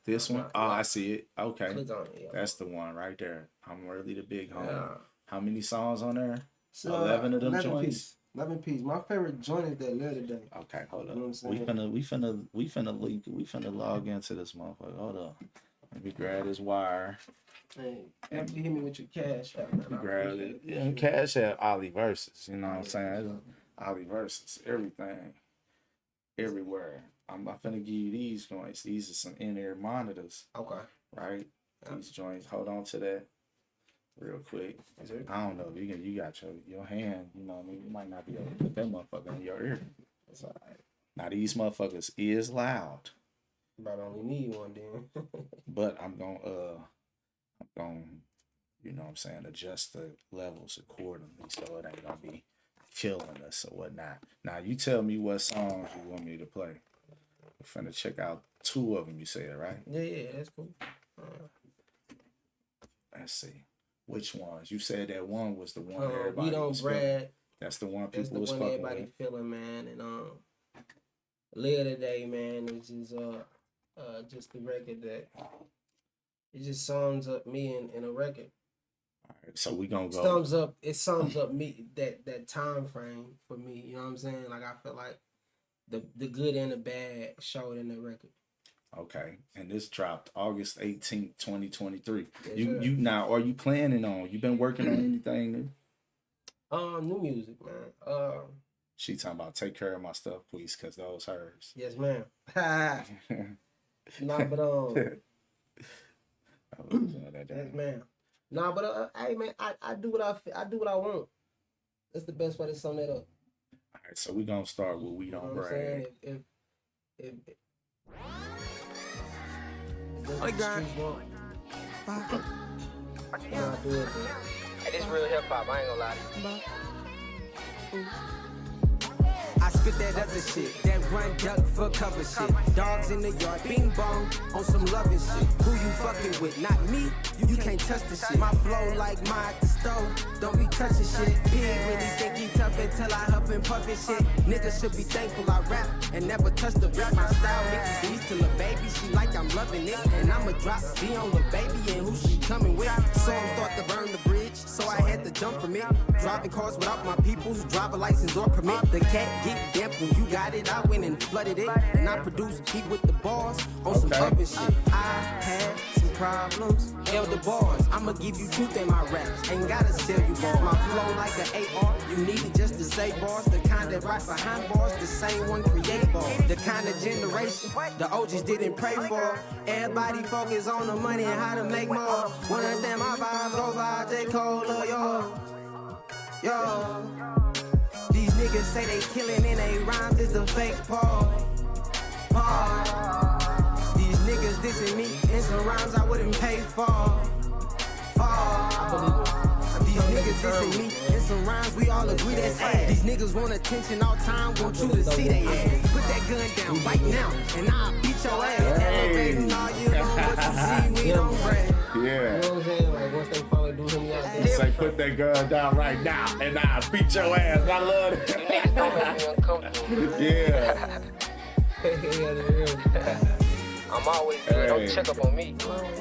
This one? Oh, I see it. Okay. Click on it, yeah. That's the one right there. I'm really the big homie. Yeah. How many songs on there? So, 11 of them 11 joints. Piece. 11 piece. My favorite joint is that Letter Day. Okay, hold up. You know what I'm we finna log into this motherfucker. Hold up. Let me grab this wire. Hey, after you hit me with your cash app, man. Grab it. Yeah, cash app Ollie Versus. You know what I'm saying? Ollie Versus. Everything. Everywhere. I'm finna give you these joints. These are some in-ear monitors. Okay. Right? Yeah. These joints. Hold on to that real quick. I don't know. You got your hand, you know what I mean? You might not be able to put that motherfucker in your ear. That's all right. Now these motherfuckers is loud. But I only need one then. But I'm gonna you know what I'm saying, adjust the levels accordingly so it ain't gonna be killing us or whatnot. Now you tell me what songs you want me to play. We're finna check out 2 of them, you said, right? Yeah, that's cool. Let's see. Which ones? You said that one was the one everybody we don't was brag. Feeling. That's the one people was fucking with. That's the one everybody feeling, man. And Later Today, man, which is just the record that it just sums up me in a record. All right, so we gonna go. It sums up me that time frame for me. You know what I'm saying? Like I feel like the good and the bad showed in the record. Okay, and this dropped August 18th, 2023. Yes, you now, are you planning on? You been working on anything new? New music, man. She talking about take care of my stuff, please, cause those hers. Yes, ma'am. Nah, but yes, ma'am. Nah, but hey, man, I do what I do what I want. That's the best way to sum that up. All right, so we gonna start with We Don't Brag. If On the grind. Nah, do it, man. Hey, this real hip hop, I ain't gonna lie to you. I spit that other shit, that run duck for cover shit. Dogs in the yard, bing bong, on some loving shit. Who you fucking with? Not me, you can't touch the shit. My flow like mine at the stove, don't be touching shit. Pig really think he tough until I huff and puff and shit. Niggas should be thankful I rap and never touch the rap. My style Mickey D's to Lil Baby, she like I'm loving it. And I'ma drop B on Lil Baby and who she coming with. Songs start to burn the bridge, so I had to jump from it. Driving cars without my people's driver license or permit. The cat get damp when you got it, I went and flooded it. And I produced heat with the bars on some other shit. I had some problems, elder bars. I'ma give you truth in my raps, ain't gotta sell you bars. My flow like an AR, you need it just to say bars. The kind that right behind bars, the same one create bars. The kind of generation the OGs didn't pray for. Everybody focus on the money and how to make more. Wanna understand my vibes over J. Cole or yo. These niggas say they killing in they rhymes, it's a fake Paul. These niggas dissing me in some rhymes I wouldn't pay for. These niggas dissing me in some rhymes we all agree that's ass. These niggas want attention all time, want you to see they ass. Put that gun down right now, and I'll beat your ass. Elevating all you know what you see, we don't brag. Yeah. You know what I'm saying? Like once they finally do him, You say put that gun down right now, and I'll beat your ass. I love it. Niggas don't make me uncomfortable. Yeah. I'm always good, don't check up on me.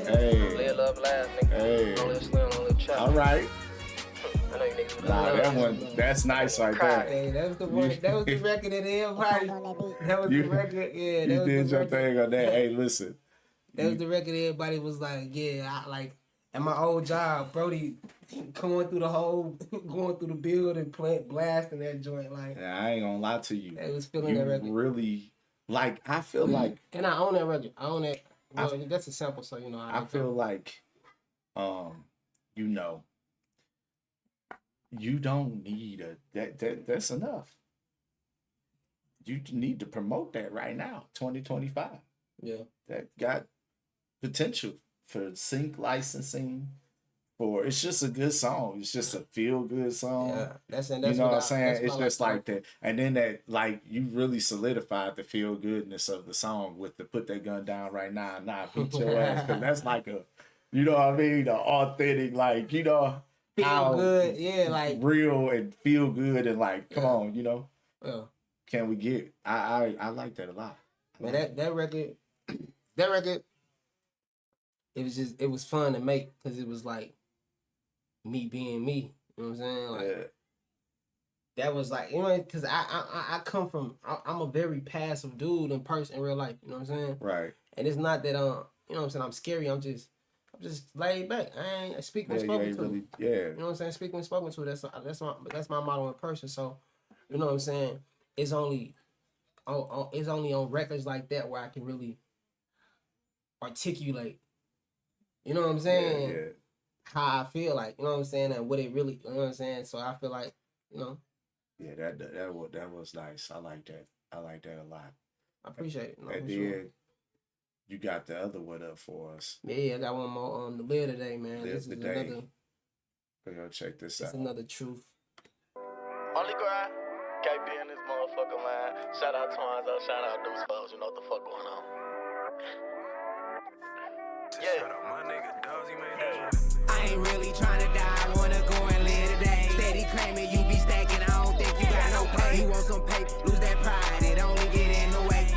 Hey. Live, love, laugh, nigga. Hey. Don't live slim, don't live chop. All right. I know you niggas would Nah, love that one, that's nice right there. Hey, that was the one. That was the record that everybody. That was the record. Yeah, that You was did the your record. thing on that. Hey, listen. That was the record everybody was like, yeah, I like. At my old job, Brody going through the building, blasting that joint. Like, Yeah, I ain't gonna lie to you. they was feeling You that record. really, like, I feel like, And I own that record. I own that. Well, that's a sample, so you know. I feel like, you know, you don't need that's enough. You need to promote that right now, 2025. Yeah. That got potential for sync licensing. For it's just a good song. It's just a feel good song. Yeah, that's you know what I'm saying? It's just like that. And then that, like, you really solidified the feel goodness of the song with the put that gun down right now and not beat your ass. Cause that's like a, you know what I mean? The authentic, like, you know, feel how good. Yeah, like real and feel good and like, come on, you know, yeah. can we get? I like that a lot. Man, that record, it was fun to make because it was like me being me. You know what I'm saying? Like that was like, you know, because I come from, I'm a very passive dude in real life. You know what I'm saying? Right. And it's not that you know what I'm saying, I'm scary. I'm just laid back. I speak when spoken to. Really, You know what I'm saying? Speak when spoken to. That's my motto in person. So, you know what I'm saying? It's only on records like that where I can really articulate. You know what I'm saying? Yeah. How I feel like, you know what I'm saying, and what it really, you know what I'm saying. So I feel like, you know. Yeah, that was nice. I like that. I like that a lot. I appreciate it. No, and then sure. you got the other one up for us. Yeah, I got one more on the Live Today, man. Live This is Today. another. We're gonna check this It's out. another truth. Only grind. KB in this motherfucker, man. Shout out Twanzo, shout out Deuce Foes. You know what the fuck going on. Yeah. I ain't really trying to die, I wanna go and live today. Steady claiming you be stacking, I don't think you got no pay. You want some pay, lose that pride, it only get in the way.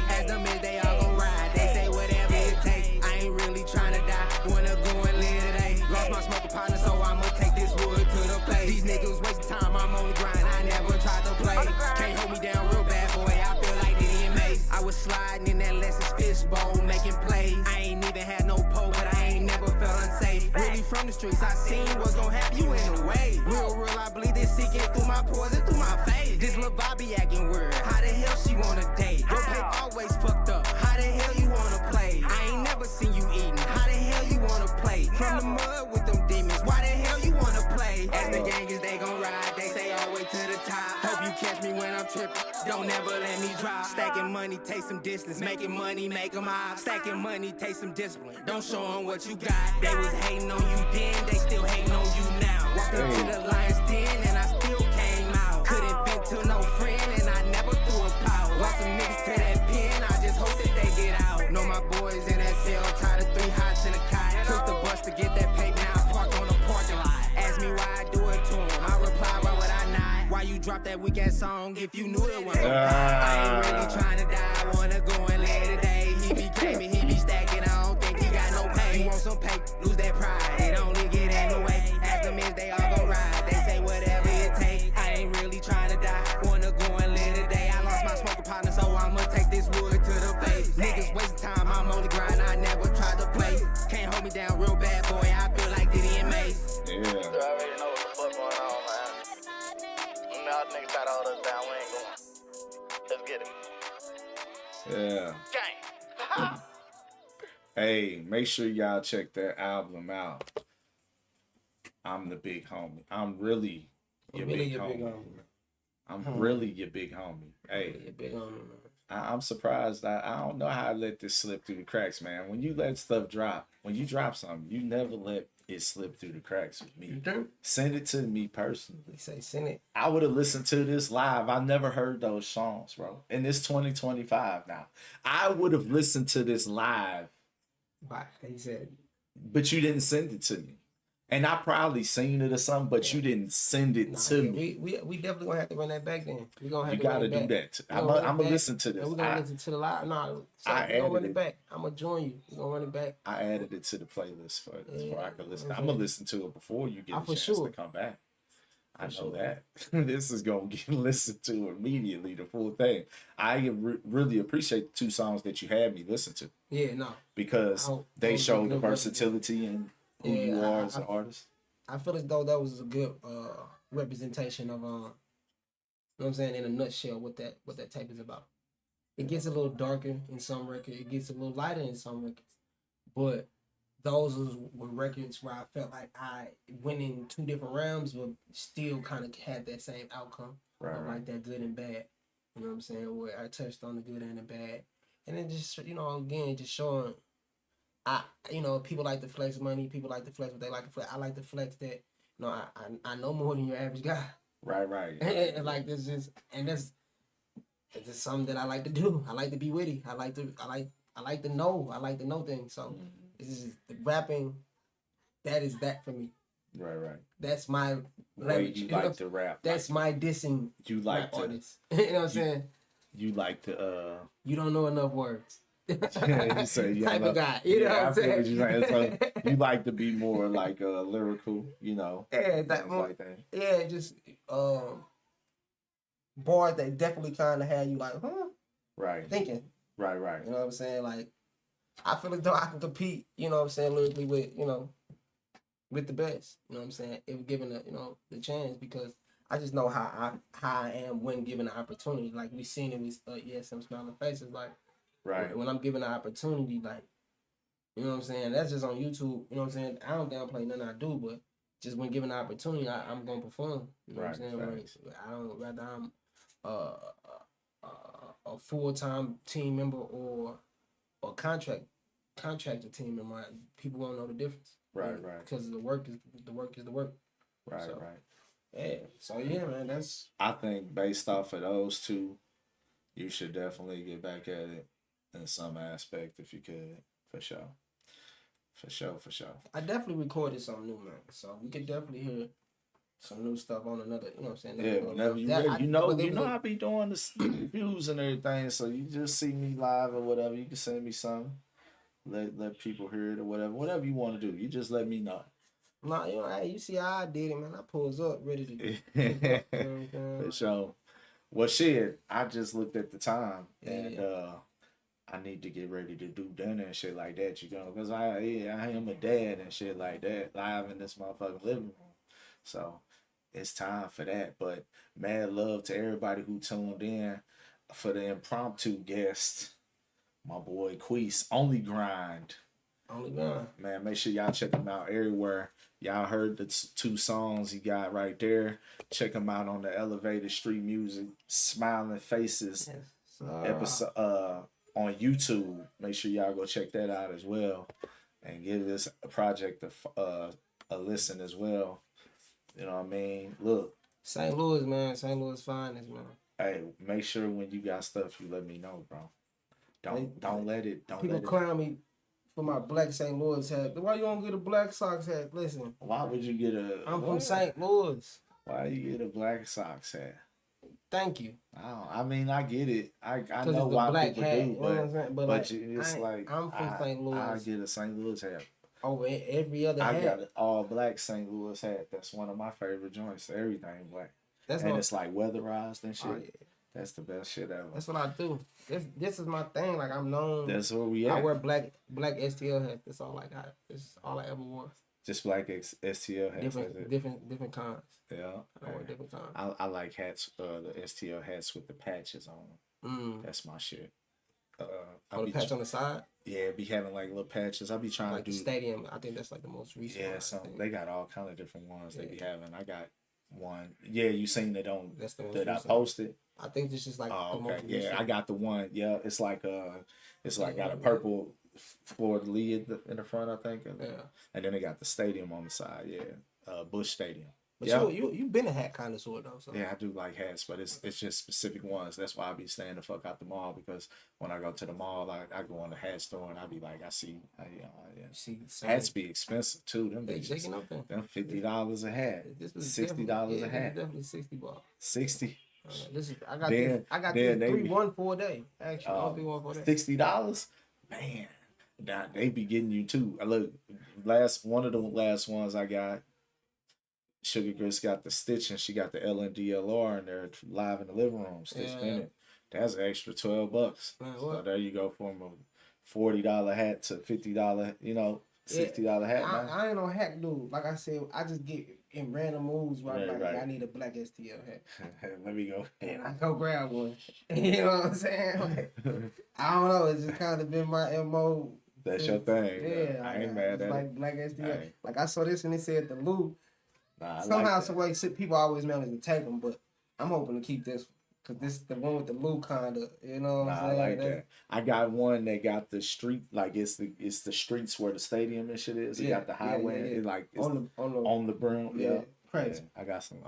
streets. I seen what's gonna happen you in a way. Real, I believe this seeking through my pores and through my face. This little Bobby acting weird. How the hell she wanna date? Your paper always fucked up. How the hell you wanna play? I ain't never seen you eating. How the hell you wanna play? From the mud with them demons. Why the hell you wanna play? As the gang is they gon' ride. They say all the way to the top. Hope you catch me when I'm tripping. Don't never let me drop. Stacking money, take some distance. Making money, make them out. Stacking money, take some discipline. Don't show them what you got. They was hating on you then, they still hating on you now. Walked into the lion's den and I still came out. Couldn't vent to no friend and I never threw a pout. Lost some niggas to that pen, I just hope that they get out. Know my boys in that cell, tied of 3 hots in a cot. Took the bus to get that paper, now I parked on the parking lot. Ask me why I do it to him, I reply, why would I not? Why you drop that weak ass song if you knew it wasn't? I ain't really trying to die, I wanna go and lay today. He be claiming, he be stacking, I don't think he got no pay. You want some pay, lose that pride, it only get in the way. Ask them if they all gon' ride, they say whatever it take. I ain't really trying to die, wanna go and live today. I lost my smoking partner, so I'ma take this wood to the face. Niggas wasting time, I'm on the grind, I never tried to play. Can't hold me down real bad, boy, I feel like Diddy and Mace. Yeah. You already know what the fuck going on, man. Y'all niggas try to hold us down, we ain't going. Let's get it. Yeah. Gang. Hey, make sure y'all check that album out. I'm the big homie. I'm really your big homie. I'm really your big homie. Hey, Your big homie, man. I'm surprised. I don't know how I let this slip through the cracks, man. When you let stuff drop, when you drop something, you never let it slip through the cracks with me. You do? Send it to me personally. They say send it. I would have listened to this live. I never heard those songs, bro. And it's 2025 now. I would have listened to this live. But he said, But you didn't send it to me. And I probably seen it or something, but you didn't send it to me. We definitely gonna have to run that back then. We gonna have You to run gotta it do back. that. I'm gonna listen to this. We're gonna listen to the live. No, so I we gonna run added it back. I'm gonna join you. We're gonna run it back. I added it to the playlist for I can listen. Okay. I'm gonna listen to it before you get a chance to come back. I know that. This is gonna get listened to immediately, the full thing. I really appreciate the 2 songs that you had me listen to. Yeah, no. Because they show the versatility and who you are as an artist. I feel as though that was a good representation of you know what I'm saying, in a nutshell, what that tape is about. It gets a little darker in some records, it gets a little lighter in some records. But those were records where I felt like I went in 2 different realms, but still kind of had that same outcome. Right. Like that good and bad. You know what I'm saying? Where I touched on the good and the bad. And then just, you know, again, just showing, people like to flex money. People like to flex what they like to flex. I like to flex that, you know, I know more than your average guy. Right. And like, that's just something that I like to do. I like to be witty. I like to know. I like to know things. So it's just the rapping. That is that for me. Right. That's my way you like to rap. That's my dissing. You like to artist. You know what I'm saying? You like to You don't know enough words. You say you type of guy. You know what I'm saying? So you like to be more like lyrical, you know. Yeah, like that. Yeah, just bars that definitely kind of had you like, huh? Right. Thinking. Right. You know what I'm saying? Like, I feel as though I can compete, you know what I'm saying, lyrically with, you know, with the best. You know what I'm saying? If given the chance, because I just know how I am when given the opportunity. Like we seen it with some smiling faces. Like when I'm given the opportunity, like, you know what I'm saying? That's just on YouTube. You know what I'm saying? I don't downplay nothing I do, but just when given the opportunity, I'm gonna perform. You know what I'm saying? Like, I don't rather I'm a full-time team member or contractor team member. People won't know the difference. Right. Because the work is the work. Right. Yeah. So yeah, man, that's. I think based off of those 2, you should definitely get back at it in some aspect if you could, for sure. I definitely recorded something new, man. So we could definitely hear some new stuff on another. You know what I'm saying? Yeah, whenever you ready. You know I be doing the reviews and everything. So you just see me live or whatever. You can send me something. Let people hear it or whatever you want to do. You just let me know. Nah, hey, you see how I did it, man. I pulls up ready to. For sure. Well, shit, I just looked at the time and I need to get ready to do dinner and shit like that, you know, because I am a dad and shit like that, live in this motherfucking living room. So it's time for that. But mad love to everybody who tuned in for the impromptu guest, my boy Queese, Only Grind. Only Grind. Man, make sure y'all check him out everywhere. Y'all heard the two songs he got right there. Check him out on the Elevated Street Music, Smiling Faces episode on YouTube. Make sure y'all go check that out as well, and give this project a listen as well. You know what I mean? Look, St. Louis, man. St. Louis finest, man. Hey, make sure when you got stuff, you let me know, bro. Don't let it. People clown me for my black St. Louis hat. Why you don't get a Black Sox hat? Listen. Why would you get a? I'm from St. Louis. Why you get a Black Sox hat? Thank you. I mean, I get it. I know why people hat, do, you know what I'm saying? but it's like I'm from St. Louis. I get a St. Louis hat. Over every other hat. I got an all black St. Louis hat. That's one of my favorite joints. Everything black. It's like weatherized and shit. Oh, yeah. That's the best shit ever. That's what I do. This is my thing. Like I'm known. That's where we at. I wear black STL hats. That's all I got. That's all I ever wore. Just black STL hats. Different kinds. Yeah. I wear different kinds. I like hats. The STL hats with the patches on them. That's my shit. The patch on the side. Yeah, be having like little patches. I be trying like to do the stadium. I think that's like the most recent. Yeah, they got all kind of different ones they be having. I got one. Yeah, you seen it on that I posted. I think this is like the most recent. I got the one. Yeah, it's like got a purple floor lid in the front, I think. And then they got the stadium on the side. Yeah, Busch Stadium. But you've been a hat connoisseur though. So. Yeah, I do like hats, but it's just specific ones. That's why I be staying the fuck out the mall, because when I go to the mall, I go in the hat store and I be like, hats be expensive too. Them shaking up there. Them $50 a hat. $60 a hat. Definitely $60. 60. I got this 3-1 for a day. Actually, 3-1 for a day. $60, man. Nah, they be getting you too. Look, one of the last ones I got. Sugar Grits got the stitch and she got the LNDLR in there live in the living room stitched in it. That's an extra $12. So there you go, from a $40 hat to $50, $60 hat. I ain't no hat dude. Like I said, I just get in random moods where I'm like, I need a black STL hat. Let me go. And I go grab one. You know what I'm saying? Like, I don't know. It's just kind of been my MO. That's your thing. Yeah, I ain't mad at like it. Black STL. Like I saw this and it said the Lou. Somehow, some way, people always manage to take them, but I'm hoping to keep this because this is the one with the Lou kind of, you know. What I'm saying? I like that. I got one that got the street, like it's the streets where the stadium and shit is. It got the highway, It's like it's on the brim. Yeah, crazy. I got some.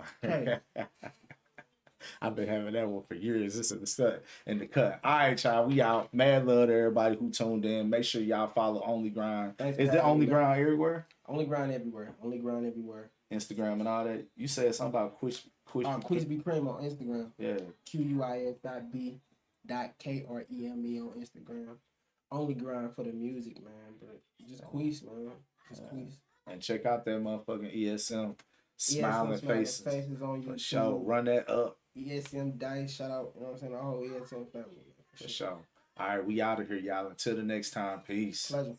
I've been having that one for years. This is the stuff in the cut. All right, y'all. We out. Mad love to everybody who tuned in. Make sure y'all follow Only Grind. Is it Only Grind everywhere? Only Grind everywhere. Only Grind everywhere. Instagram and all that. You said something about Queasby Cream on Instagram. Yeah. QUIS.B.KREME on Instagram. Only Grind for the music, man. But just Quease, man. Just Quease. And check out that motherfucking ESM Smiling Faces on YouTube. For sure. Run that up. ESM Dice, shout out, you know what I'm saying, the whole ESM family. For sure. All right, we out of here, y'all. Until the next time, peace. Pleasure.